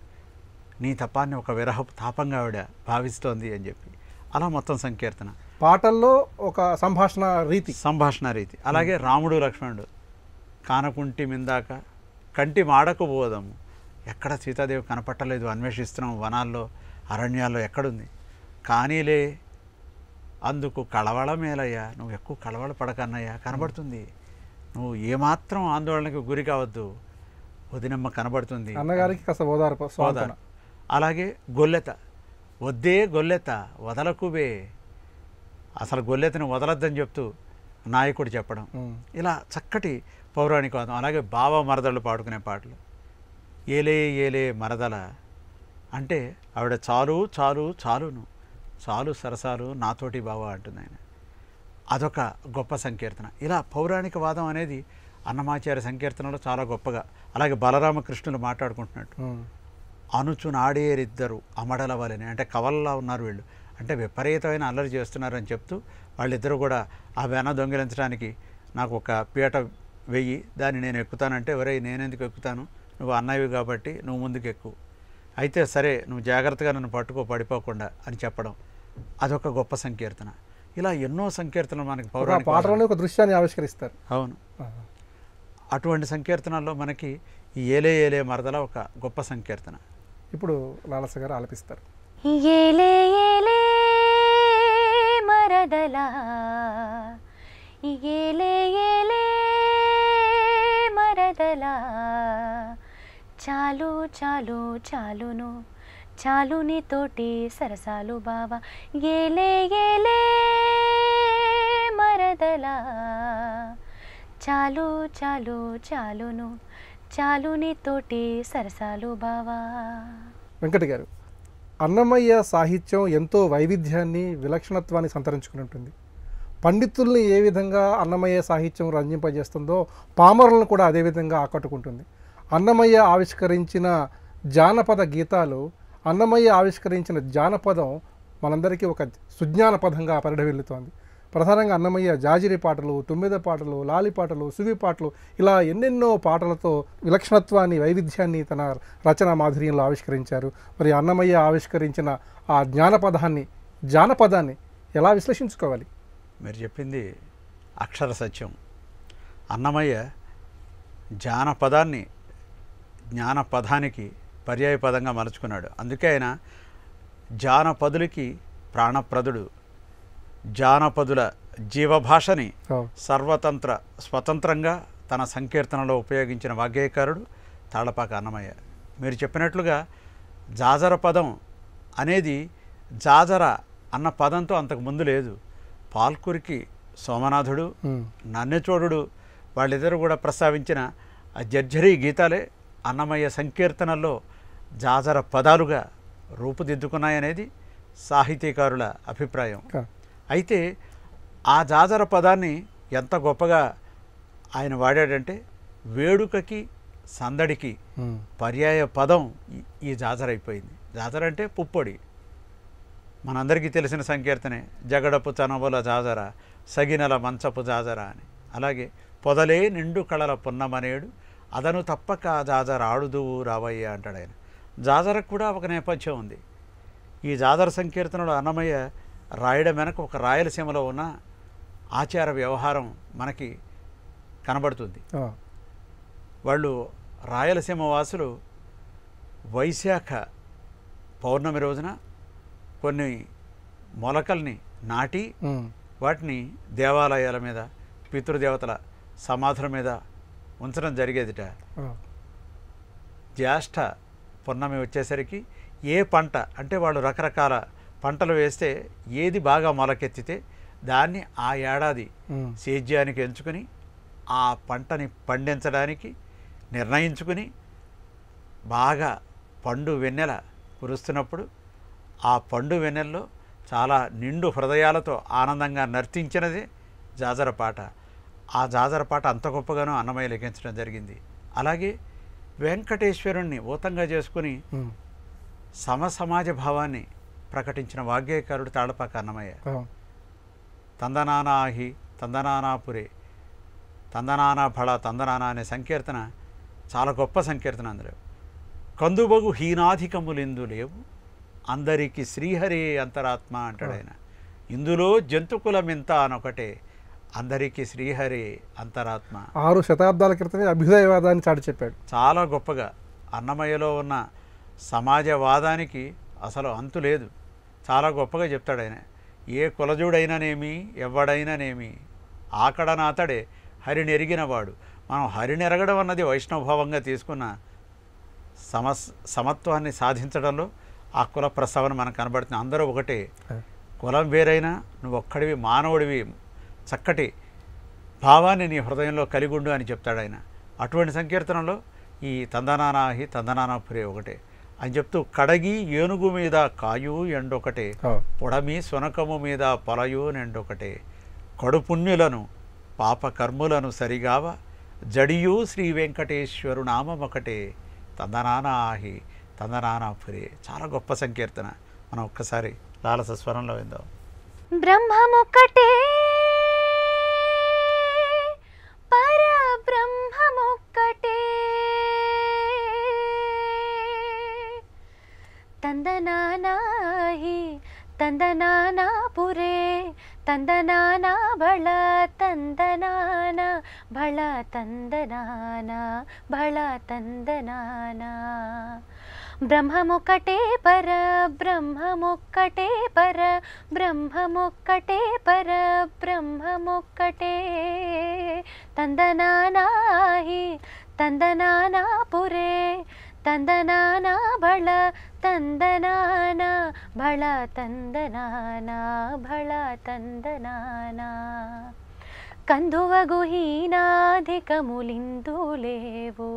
నీ తపాన్ని ఒక విరహపు తాపంగా ఆవిడ భావిస్తోంది అని చెప్పి. అలా మొత్తం సంకీర్తన పాటల్లో ఒక సంభాషణ రీతి. అలాగే రాముడు లక్ష్మణుడు కానకుంటి మిందాక కంటి మాడకు పోదాము, ఎక్కడ సీతాదేవి కనపట్టలేదు, అన్వేషిస్తున్నాం వనాల్లో అరణ్యాల్లో ఎక్కడుంది, కానీలే అందుకు కళవళమేలయ్యా, నువ్వు ఎక్కువ కళవళ పడకన్నయ్యా, కనబడుతుంది, నువ్వు ఏమాత్రం ఆందోళనకు గురి కావద్దు, వదినమ్మ కనబడుతుంది అన్నగారికి కాస్త ఓదార్పు. అలాగే గొల్లెత, వద్దే గొల్లెత వదలకువే, అసలు గొల్లెతను వదలద్దని చెప్తూ నాయకుడు చెప్పడం. ఇలా చక్కటి పౌరాణికవాదం. అలాగే బావ మరదళ్ళు పాడుకునే పాటలు, ఏలే ఏలే మరదల అంటే ఆవిడ చాలు చాలు చాలును చాలు సరసాలు నాతోటి బావ అంటుంది ఆయన. అదొక గొప్ప సంకీర్తన. ఇలా పౌరాణికవాదం అనేది అన్నమాచార్య సంకీర్తనలో చాలా గొప్పగా. అలాగే బలరామకృష్ణులు మాట్లాడుకుంటున్నట్టు, అనుచునాడేరిద్దరు అమడల వలని, అంటే కవల్లా ఉన్నారు వీళ్ళు, అంటే విపరీతమైన అల్లరి చేస్తున్నారని చెప్తూ వాళ్ళిద్దరూ కూడా ఆ వెన దొంగిలించడానికి నాకు ఒక పీట వెయ్యి, దాన్ని నేను ఎక్కుతానంటే, ఒరే నేనెందుకు ఎక్కుతాను, నువ్వు అన్నయ్యవి కాబట్టి నువ్వు ముందుకు ఎక్కువ, అయితే సరే నువ్వు జాగ్రత్తగా నన్ను పట్టుకో పడిపోకుండా అని చెప్పడం. అదొక గొప్ప సంకీర్తన. ఇలా ఎన్నో సంకీర్తనలు మనకి పౌరాణిక పాటలోనే ఒక దృశ్యాన్ని ఆవిష్కరిస్తారు. అవును. అటువంటి సంకీర్తనల్లో మనకి ఈ ఏలే ఏలే మరదల ఒక గొప్ప సంకీర్తన. ఇప్పుడు లాలస గారు ఆలపిస్తారు. ఏలే ఏలే మరదల ఏలే ఏలే మరదల చాలు చాలు చాలును చాలు నీతోటి సరసాలు బావా ఏలే ఏలే మరదలా చాలు చాలు చాలును చాలు నీతోటి సరసాలు బావా. వెంకట గారు, అన్నమయ్య సాహిత్యం ఎంతో వైవిధ్యాన్ని విలక్షణత్వాన్ని సంతరించుకుని ఉంటుంది. పండితుల్ని ఏ విధంగా అన్నమయ్య సాహిత్యం రంజింపజేస్తుందో పామరులను కూడా అదేవిధంగా ఆకట్టుకుంటుంది. అన్నమయ్య ఆవిష్కరించిన జానపద గీతాలు, అన్నమయ్య ఆవిష్కరించిన జానపదం మనందరికీ ఒక సుజ్ఞాన పదంగా పరిఢవిల్లుతోంది. ప్రధానంగా అన్నమయ్య జాజిరి పాటలు, తుమ్మిద పాటలు, లాలి పాటలు, సువి పాటలు, ఇలా ఎన్నెన్నో పాటలతో విలక్షణత్వాన్ని, వైవిధ్యాన్ని తన రచనా మాధుర్యంలో ఆవిష్కరించారు. మరి అన్నమయ్య ఆవిష్కరించిన ఆ జానపదాన్ని ఎలా విశ్లేషించుకోవాలి? మీరు చెప్పింది అక్షర సత్యం. అన్నమయ్య జానపదాన్ని జ్ఞానపదానికి పర్యాయపదంగా మలుచుకున్నాడు. అందుకే ఆయన జానపదులకి ప్రాణప్రదుడు. జానపదుల జీవభాషని స్వతంత్రంగా తన సంకీర్తనలో ఉపయోగించిన వాగ్గేయకారుడు తాళపాక అన్నమయ్య. మీరు చెప్పినట్లుగా జాజర పదం అనేది జాజర అన్న పదంతో అంతకు ముందు లేదు. పాల్కురికి సోమనాథుడు, నన్నెచోడు వాళ్ళిద్దరూ కూడా ప్రస్తావించిన ఆ జర్జరీ గీతాలే అన్నమయ్య సంకీర్తనల్లో జాజర పదాలుగా రూపుదిద్దుకున్నాయనేది సాహితీకారుల అభిప్రాయం. అయితే ఆ జాజర పదాన్ని ఎంత గొప్పగా ఆయన వాడాడంటే వేడుకకి సందడికి పర్యాయ పదం ఈ జాజర అయిపోయింది. జాజర అంటే పుప్పొడి. మనందరికీ తెలిసిన సంకీర్తనే జగడపు చనబుల జాజర సగినల మంచపు జాజర అని. అలాగే పొదలే నిండు కళల పున్నమనేడు అదను తప్పక జాజర ఆడుదువు రావయ్య అంటాడు ఆయన. జాజరకు కూడా ఒక నేపథ్యం ఉంది. ఈ జాజర సంకీర్తనలో అన్నమయ్య రాయడం వెనక ఒక రాయలసీమలో ఉన్న ఆచార వ్యవహారం మనకి కనబడుతుంది. వాళ్ళు రాయలసీమ వాసులు వైశాఖ పౌర్ణమి రోజున కొన్ని మొలకల్ని నాటి వాటిని దేవాలయాల మీద, పితృదేవతల సమాధుల మీద ఉంచడం జరిగేదిట. జ్యేష్ఠ పున్నమి వచ్చేసరికి ఏ పంట అంటే వాళ్ళు రకరకాల పంటలు వేస్తే ఏది బాగా మొలకెత్తితే దాన్ని ఆ ఏడాది సేద్యానికి ఎంచుకుని ఆ పంటని పండించడానికి నిర్ణయించుకుని బాగా పండు వెన్నెల కురుస్తున్నప్పుడు ఆ పండు వెన్నెల్లో చాలా నిండు హృదయాలతో ఆనందంగా నర్తించినది జాజర పాట. ఆ జాజర పాట అంత గొప్పగానో అన్నమయ్య లిఖించడం జరిగింది. అలాగే వెంకటేశ్వరుణ్ణి ఊతంగా చేసుకుని సమసమాజ భావాన్ని ప్రకటించిన వాగ్గేయకారుడు తాళపాక అన్నమయ్య. తందనానాహి తందనానాపురే తందనానా ఫళ తందనానా అనే సంకీర్తన చాలా గొప్ప సంకీర్తన. అందులో కందుబగు హీనాధికములిందు లేవు అందరికీ శ్రీహరే అంతరాత్మ అంటాడు ఆయన. ఇందులో జంతుకులమింత అనొకటే అందరికీ శ్రీహరే అంతరాత్మ. 6 శతాబ్దాల క్రితమే అభ్యుదయవాదాన్ని చాటి చెప్పాడు. చాలా గొప్పగా అన్నమయ్యలో ఉన్న సమాజవాదానికి అసలు అంతు లేదు. చాలా గొప్పగా చెప్తాడు ఆయన. ఏ కులజుడైననేమి ఎవడైననేమి ఆకడనాతడే హరిని ఎరిగినవాడు. మనం హరిని ఎరగడం అన్నది వైష్ణవభావంగా తీసుకున్న సమత్వాన్ని సాధించడంలో ఆ కుల ప్రస్తావన మనకు కనబడుతుంది. అందరూ ఒకటే, కులం వేరైనా నువ్వు ఒక్కడివి మానవుడివి, చక్కటి భావాన్ని నీ హృదయంలో కలిగుండు అని చెప్తాడు ఆయన. అటువంటి సంకీర్తనలో ఈ తందనానాహి తందనానాపురే ఒకటే అని చెప్తూ కడగి ఏనుగు మీద కాయు ఎండొకటే పొడమి సునకము మీద పొలయు నెండొకటే కడుపుణ్యులను పాపకర్ములను సరిగావ జడియు శ్రీ వెంకటేశ్వరు నామం ఒకటే తందనానాహి తందనానాపురే. చాలా గొప్ప సంకీర్తన. మనం ఒక్కసారి లాలస స్వరంలో విందాం. బ్రహ్మమొక్కటే పరబ్రహ్మమొక్కటే తందనానాహి తందనానాపురే తందనానా భళ తందనానా భళ తందనానా భళ తందనానా బ్రహ్మమొక్కటే పర బ్రహ్మమొక్కటే పర బ్రహ్మమొక్కటే పర బ్రహ్మమొక్కటే తందనానాహి తందనానాపురే తందనాన భళ తందనాన భళ తందనాన భళ తందనాన కందువగు హీనాధికములిందు లేవు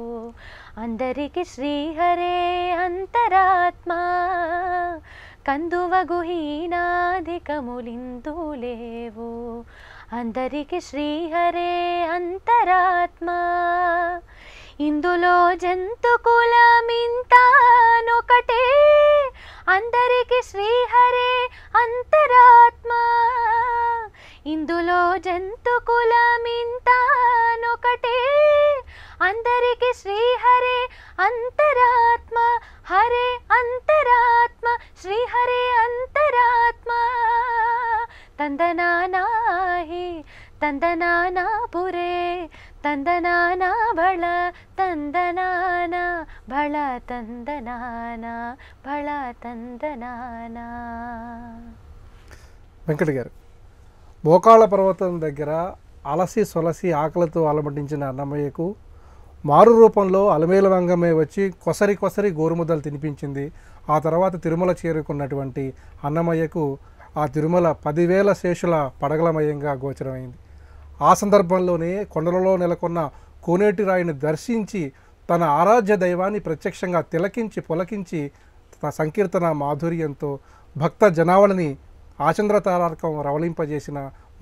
అందరికి శ్రీహరే అంతరాత్మ కందువగు హీనాధికములిందు లేవు అందరికి శ్రీహరే అంతరాత్మ ఇందులో జంతుకులమింతానొకటే అందరికి శ్రీహరే అంతరాత్మ ఇందులో జంతుకులమింతానొకటే అందరికి శ్రీహరే అంతరాత్మ హరే అంతరాత్మ శ్రీహరే అంతరాత్మ తందనానా హి తందనానా పురే తందనానా భళ తందనానా భళ తందనానా భళ తందనానా. వెంకట గారు, మోకాళ్ళ పర్వతం దగ్గర అలసి సొలసి ఆకలితో అలమటించిన అన్నమయ్యకు మారు రూపంలో అలమేలు వంగమే వచ్చి కొసరి కొసరి గోరుముద్దలు తినిపించింది. ఆ తర్వాత తిరుమల చేరుకున్నటువంటి అన్నమయ్యకు ఆ తిరుమల 10,000 శేషుల పడగలమయంగా గోచరమైంది. ఆ సందర్భంలోనే కొండలలో నెలకొన్న కోనేటి రాయిని దర్శించి తన ఆరాధ్య దైవాన్ని ప్రత్యక్షంగా తిలకించి పులకించి తన సంకీర్తన మాధుర్యంతో భక్త జనావళిని ఆచంద్రతారార్కం రవళింపజేసిన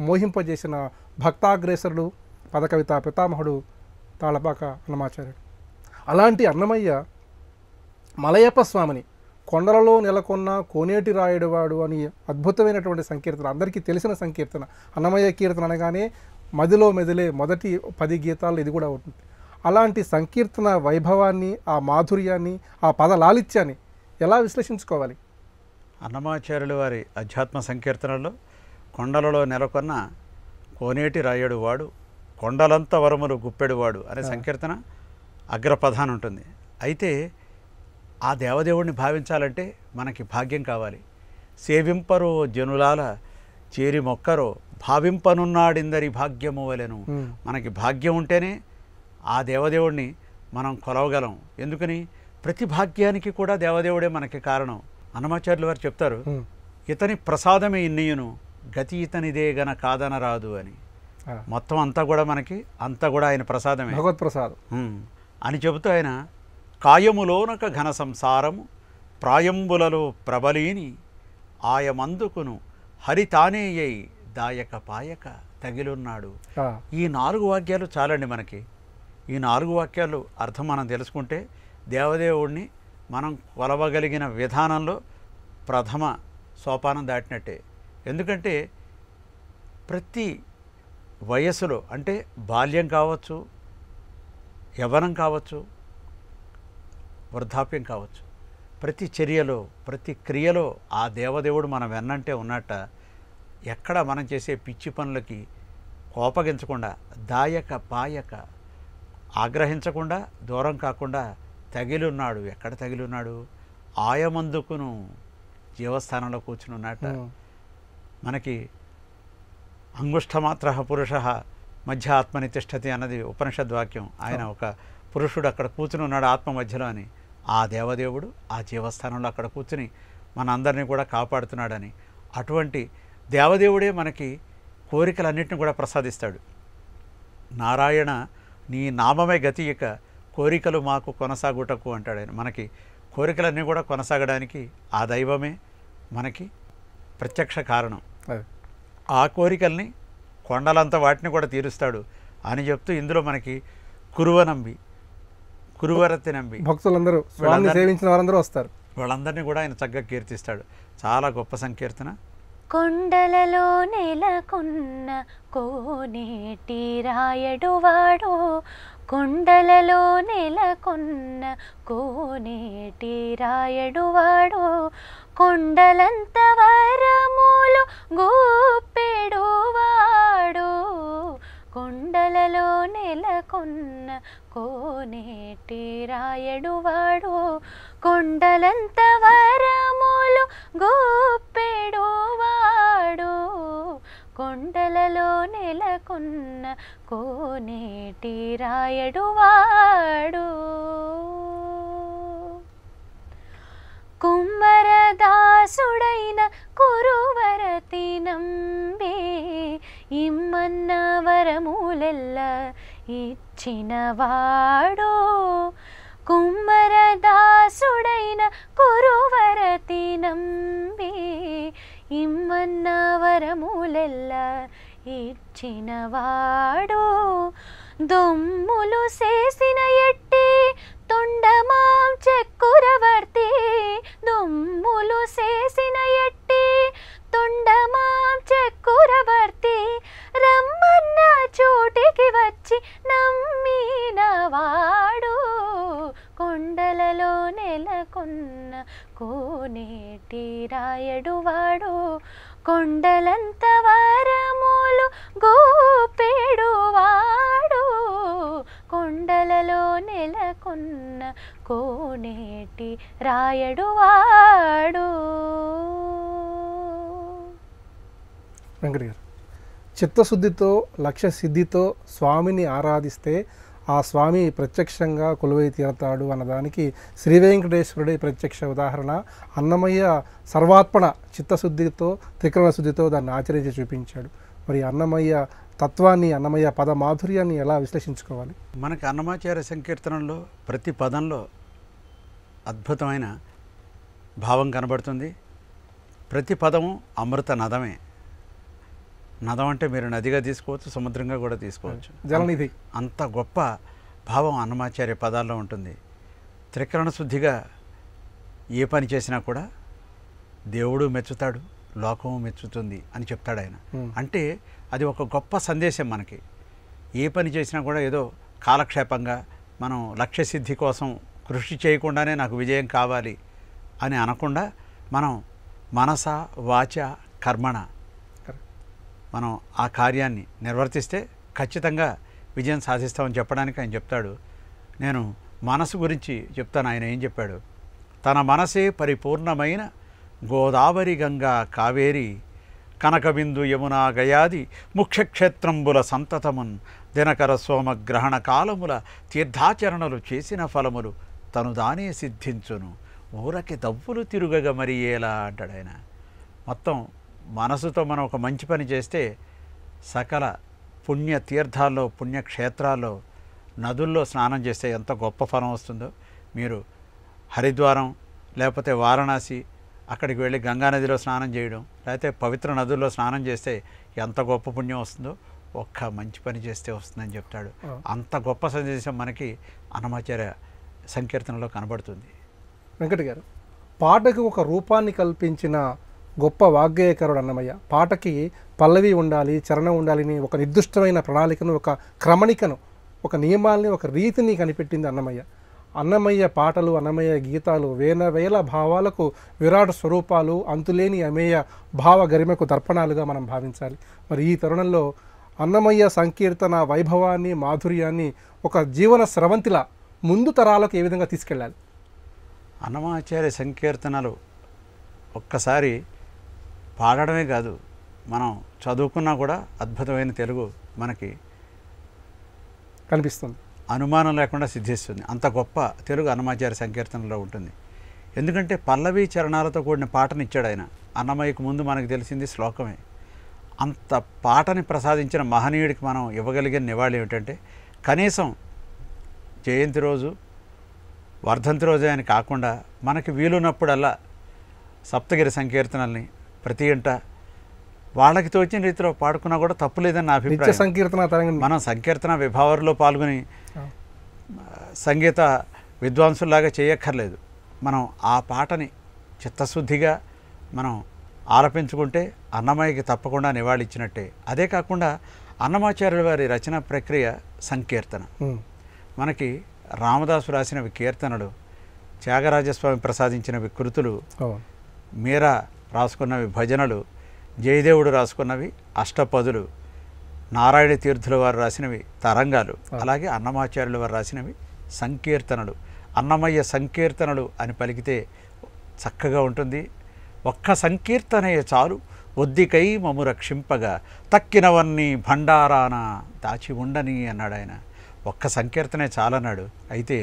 మోహింపజేసిన భక్తాగ్రేసరుడు పదకవిత పితామహుడు తాళపాక అన్నమాచార్యుడు. అలాంటి అన్నమయ్య మలయప్ప స్వామిని కొండలలో నెలకొన్న కోనేటి రాయుడువాడు అని అద్భుతమైనటువంటి సంకీర్తన, అందరికీ తెలిసిన సంకీర్తన. అన్నమయ్య కీర్తన అనగానే మదిలో మెదిలే మొదటి 10 గీతాలు ఇది కూడా ఉంటుంది. అలాంటి సంకీర్తన వైభవాన్ని, ఆ మాధుర్యాన్ని, ఆ పద లాలిత్యాన్ని ఎలా విశ్లేషించుకోవాలి? అన్నమాచార్యుల వారి అధ్యాత్మ సంకీర్తనలో కొండలలో నెలకొన్న కోనేటి రాయుడు వాడు కొండలంత వరములు గుప్పెడువాడు అనే సంకీర్తన అగ్రప్రధాన ఉంటుంది. అయితే ఆ దేవదేవుడిని భావించాలంటే మనకి భాగ్యం కావాలి. సేవింపరో జనులాల చేరి మొక్కరో భావింపనున్నాడిందరి భాగ్యము వలెను. మనకి భాగ్యం ఉంటేనే ఆ దేవదేవుడిని మనం కొలవగలం. ఎందుకని? ప్రతి భాగ్యానికి కూడా దేవదేవుడే మనకి కారణం. అన్నమాచార్యుల వారు చెప్తారు, ఇతని ప్రసాదమే ఇన్నియును గతి ఇతనిదే గన కాదనరాదు అని. మొత్తం అంతా కూడా మనకి అంతా కూడా ఆయన ప్రసాదమే, భగవత్ప్రసాదం అని చెబుతూ ఆయన కాయములోనక ఘన సంసారము ప్రాయంబులలో ప్రబలీని ఆయమందుకును హరితానేయై దాయక పాయక తగిలున్నాడు. ఈ 4 వాక్యాలు చాలండి మనకి. ఈ 4 వాక్యాలు అర్థం మనం తెలుసుకుంటే దేవదేవుడిని మనం కొలవగలిగిన విధానంలో ప్రథమ సోపానం దాటినట్టే. ఎందుకంటే ప్రతి వయస్సులో, అంటే బాల్యం కావచ్చు, యవ్వనం కావచ్చు, వృద్ధాప్యం కావచ్చు, ప్రతి చర్యలో ప్రతి క్రియలో ఆ దేవదేవుడు మనం వెన్నంటే ఉన్నట్ట. ఎక్కడ మనం చేసే పిచ్చి పనులకి కోపగించకుండా, దాయక పాయక ఆగ్రహించకుండా, దూరం కాకుండా తగిలున్నాడు. ఎక్కడ తగిలున్నాడు? ఆయమందుకును జీవస్థానంలో కూర్చుని ఉన్నట్ట. మనకి అంగుష్ఠమాత్ర పురుష మధ్య ఆత్మని తిష్టతి అన్నది ఉపనిషద్వాక్యం. ఆయన ఒక పురుషుడు అక్కడ కూర్చుని ఉన్నాడు ఆత్మ మధ్యలో అని. ఆ దేవదేవుడు ఆ జీవస్థానంలో అక్కడ కూర్చుని మనందరినీ కూడా కాపాడుతున్నాడని. అటువంటి దేవదేవుడే మనకి కోరికలన్నింటినీ కూడా ప్రసాదిస్తాడు. నారాయణ నీ నామమే గతి ఇక కోరికలు మాకు కొనసాగుటకు అంటాడు ఆయన. మనకి కోరికలన్నీ కూడా కొనసాగడానికి ఆ దైవమే మనకి ప్రత్యక్ష కారణం. ఆ కోరికల్ని కొండలంతా వాటిని కూడా తీరుస్తాడు అని చెప్తూ ఇందులో మనకి కురువనంబి, కురువరతి నంబి భక్తులందరూ స్వామిని సేవించిన వారందరూ వస్తారు. వాళ్ళందరినీ కూడా ఆయన చక్కగా కీర్తిస్తాడు. చాలా గొప్ప సంకీర్తన. కొండలలో నెలకొన్న కోనేటి రాయడువాడు, కొండలలో నెలకొన్న కోనేటి రాయడువాడు, కొండలంత వరములు గూపెడువాడు, కొండలలో నెలకొన్న కోనేటి రాయడువాడు, కొండలంత వరములు గూపెడువాడు, కొండలలో నెలకొన్న కోనేటి రాయడువాడు. కుమ్మరదాసుడైన కురువరతి నంబి ఇమ్మన్న వరములెల్ల ఇచ్చినవాడు కుమ్మరదాసుడైన కురువరతి నంబి ఇమ్మన్న వరములెల్ల ఇచ్చినవాడు దొమ్ములు చేసిన ఎట్టి తొండమాం చక్కురవర్తి దొమ్ములు చేసిన ఎట్టి తొండమాం చక్కురవర్తి రమ్మన్న చోటికి వచ్చి నమ్మినవాడు కొండలలో నెలకొన్న కోనేటి రాయడువాడు కొండలంత వరములు గోపెడువాడు కొండలలో నెలకొన్న కోనేటి రాయడువాడు. వెంకట గారు, చిత్తశుద్ధితో లక్ష్య సిద్ధితో స్వామిని ఆరాధిస్తే ఆ స్వామి ప్రత్యక్షంగా కొలువై తీరతాడు అన్నదానికి శ్రీ వెంకటేశ్వరుడి ప్రత్యక్ష ఉదాహరణ. అన్నమయ్య సర్వాత్మన చిత్తశుద్ధితో త్రికరణ శుద్ధితో దాన్ని ఆచరించి చూపించాడు. మరి అన్నమయ్య తత్వాన్ని, అన్నమయ్య పద మాధుర్యాన్ని ఎలా విశ్లేషించుకోవాలి? మనకి అన్నమాచార్య సంకీర్తనంలో ప్రతి పదంలో అద్భుతమైన భావం కనబడుతుంది. ప్రతి పదము అమృత నదమే. నదం అంటే మీరు నదిగా తీసుకోవచ్చు, సముద్రంగా కూడా తీసుకోవచ్చు. జలనిధి. అంత గొప్ప భావం అన్నమాచార్య పదాల్లో ఉంటుంది. త్రికరణ శుద్ధిగా ఏ పని చేసినా కూడా దేవుడు మెచ్చుతాడు, లోకము మెచ్చుతుంది అని చెప్తాడు ఆయన. అంటే అది ఒక గొప్ప సందేశం మనకి. ఏ పని చేసినా కూడా ఏదో కాలక్షేపంగా మనం లక్ష్యసిద్ధి కోసం కృషి చేయకుండానే నాకు విజయం కావాలి అని అనకుండా మనం మనస వాచ కర్మణ మనం ఆ కార్యాన్ని నిర్వర్తిస్తే ఖచ్చితంగా విజయం సాధిస్తామని చెప్పడానికి ఆయన చెప్తాడు. నేను మనసు గురించి చెప్తాను. ఆయన ఏం చెప్పాడు? తన మనసే పరిపూర్ణమైన గోదావరి గంగా కావేరి కనకబిందు యమునా గయాది ముఖ్యక్షేత్రంబుల సంతతమున్ దినకర సోమ గ్రహణ కాలముల తీర్థాచరణలు చేసిన ఫలములు తను దానే సిద్ధించును ఊరకి దవ్వులు తిరుగగ మరి ఎలా అంటాడు ఆయన. మొత్తం మనసుతో మనం ఒక మంచి పని చేస్తే సకల పుణ్య తీర్థాల్లో, పుణ్యక్షేత్రాల్లో, నదుల్లో స్నానం చేస్తే ఎంత గొప్ప ఫలం వస్తుందో. మీరు హరిద్వారం లేకపోతే వారణాసి అక్కడికి వెళ్ళి గంగానదిలో స్నానం చేయడం, లేకపోతే పవిత్ర నదుల్లో స్నానం చేస్తే ఎంత గొప్ప పుణ్యం వస్తుందో ఒక్క మంచి పని చేస్తే వస్తుందని చెప్తాడు. అంత గొప్ప సందేశం మనకి అన్నమాచార్య సంకీర్తనలో కనబడుతుంది. వెంకట గారు, పాటకు ఒక రూపాన్ని కల్పించిన గొప్ప వాగ్గేయకారుడు అన్నమయ్య. పాటకి పల్లవి ఉండాలి, చరణం ఉండాలని ఒక నిర్దిష్టమైన ప్రణాళికను, ఒక క్రమణికను, ఒక నియమాల్ని, ఒక రీతిని కనిపెట్టింది అన్నమయ్య. అన్నమయ్య పాటలు, అన్నమయ్య గీతాలు వేల భావాలకు విరాట్ స్వరూపాలు, అంతులేని అమేయ భావ గరిమకు దర్పణాలుగా మనం భావించాలి. మరి ఈ తరుణంలో అన్నమయ్య సంకీర్తన వైభవాన్ని, మాధుర్యాన్ని ఒక జీవన స్రవంతిలా ముందు తరాలకు ఏ విధంగా తీసుకెళ్ళాలి? అన్నమాచార్య సంకీర్తనలు ఒక్కసారి పాడడమే కాదు, మనం చదువుకున్నా కూడా అద్భుతమైన తెలుగు మనకి కనిపిస్తుంది, అనుమానం లేకుండా సిద్ధిస్తుంది. అంత గొప్ప తెలుగు అన్నమాచార్య సంకీర్తనలో ఉంటుంది. ఎందుకంటే పల్లవి చరణాలతో కూడిన పాటను ఇచ్చాడు ఆయన. అన్నమయ్యకు ముందు మనకు తెలిసింది శ్లోకమే. అంత పాటని ప్రసాదించిన మహనీయుడికి మనం ఇవ్వగలిగిన నివాళి ఏమిటంటే, కనీసం జయంతి రోజు, వర్ధంతి రోజు అని కాకుండా మనకి వీలున్నప్పుడల్లా సప్తగిరి సంకీర్తనల్ని ప్రతి ఇంట వాళ్ళకి తోచిన రీతిలో పాడుకున్నా కూడా తప్పులేదని నా అభిప్రాయం. సంకీర్తన మనం సంకీర్తన విభావరిలో పాల్గొని సంగీత విద్వాంసుల్లాగా చేయక్కర్లేదు. మనం ఆ పాటని చిత్తశుద్ధిగా మనం ఆలపించుకుంటే అన్నమయ్యకి తప్పకుండా నివాళి ఇచ్చినట్టే. అదే కాకుండా అన్నమాచార్యుల వారి రచన ప్రక్రియ సంకీర్తన. మనకి రామదాసు రాసినవి కీర్తనలు, త్యాగరాజస్వామి ప్రసాదించినవి కృతులు, మీరా రాసుకున్నవి భజనలు, జయదేవుడు రాసుకున్నవి అష్టపదులు, నారాయణ తీర్థుల వారు రాసినవి తరంగాలు, అలాగే అన్నమాచార్యుల వారు రాసినవి సంకీర్తనలు. అన్నమయ్య సంకీర్తనలు అని పలికితే చక్కగా ఉంటుంది. ఒక్క సంకీర్తనయ చాలు ఒద్దికై మము రక్షింపగా తక్కినవన్నీ భండారాన దాచి ఉండని అన్నాడు ఆయన. ఒక్క సంకీర్తనే చాలన్నాడు. అయితే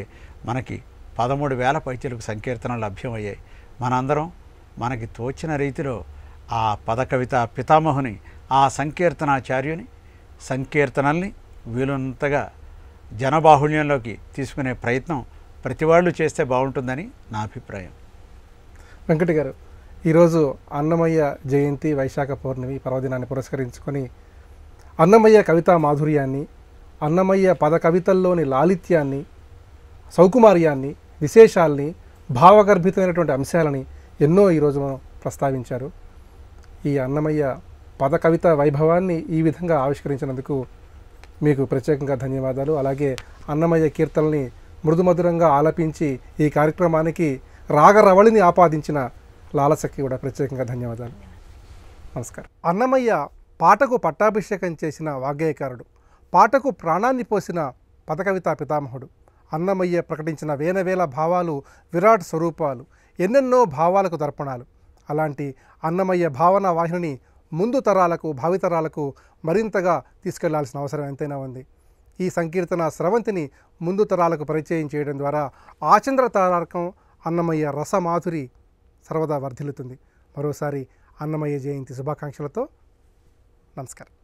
మనకి 13,000 పైచలకు సంకీర్తనలు లభ్యమయ్యాయి. మనందరం మనకి తోచిన రీతిలో ఆ పదకవిత పితామహుని, ఆ సంకీర్తనాచార్యుని సంకీర్తనల్ని వీలున్నంతగా జనబాహుళ్యంలోకి తీసుకునే ప్రయత్నం ప్రతి వాళ్ళు చేస్తే బాగుంటుందని నా అభిప్రాయం. వెంకట గారు, ఈరోజు అన్నమయ్య జయంతి వైశాఖ పౌర్ణమి పర్వదినాన్ని పురస్కరించుకొని అన్నమయ్య కవితా మాధుర్యాన్ని, అన్నమయ్య పద కవితల్లోని లాలిత్యాన్ని, సౌకుమార్యాన్ని, విశేషాల్ని, భావగర్భితమైనటువంటి అంశాలని ఎన్నో ఈరోజు మనం ప్రస్తావించారు. ఈ అన్నమయ్య పద కవిత వైభవాన్ని ఈ విధంగా ఆవిష్కరించినందుకు మీకు ప్రత్యేకంగా ధన్యవాదాలు. అలాగే అన్నమయ్య కీర్తనల్ని మృదుమధురంగా ఆలపించి ఈ కార్యక్రమానికి రాగరవళిని ఆపాదించిన లాలసకి కూడా ప్రత్యేకంగా ధన్యవాదాలు. నమస్కారం. అన్నమయ్య పాటకు పట్టాభిషేకం చేసిన వాగ్గేయకారుడు, పాటకు ప్రాణాన్ని పోసిన పదకవితా పితామహుడు. అన్నమయ్య ప్రకటించిన వేల భావాలు విరాట్ స్వరూపాలు, ఎన్నెన్నో భావాలకు దర్పణాలు. అలాంటి అన్నమయ్య భావన వాహిని ముందు తరాలకు, భావితరాలకు మరింతగా తీసుకెళ్లాల్సిన అవసరం ఎంతైనా ఉంది. ఈ సంకీర్తన స్రవంతిని ముందు తరాలకు పరిచయం చేయడం ద్వారా ఆచంద్ర తారార్కం అన్నమయ్య రసమాధురి సర్వదా వర్ధిల్లుతుంది. మరోసారి అన్నమయ్య జయంతి శుభాకాంక్షలతో నమస్కారం.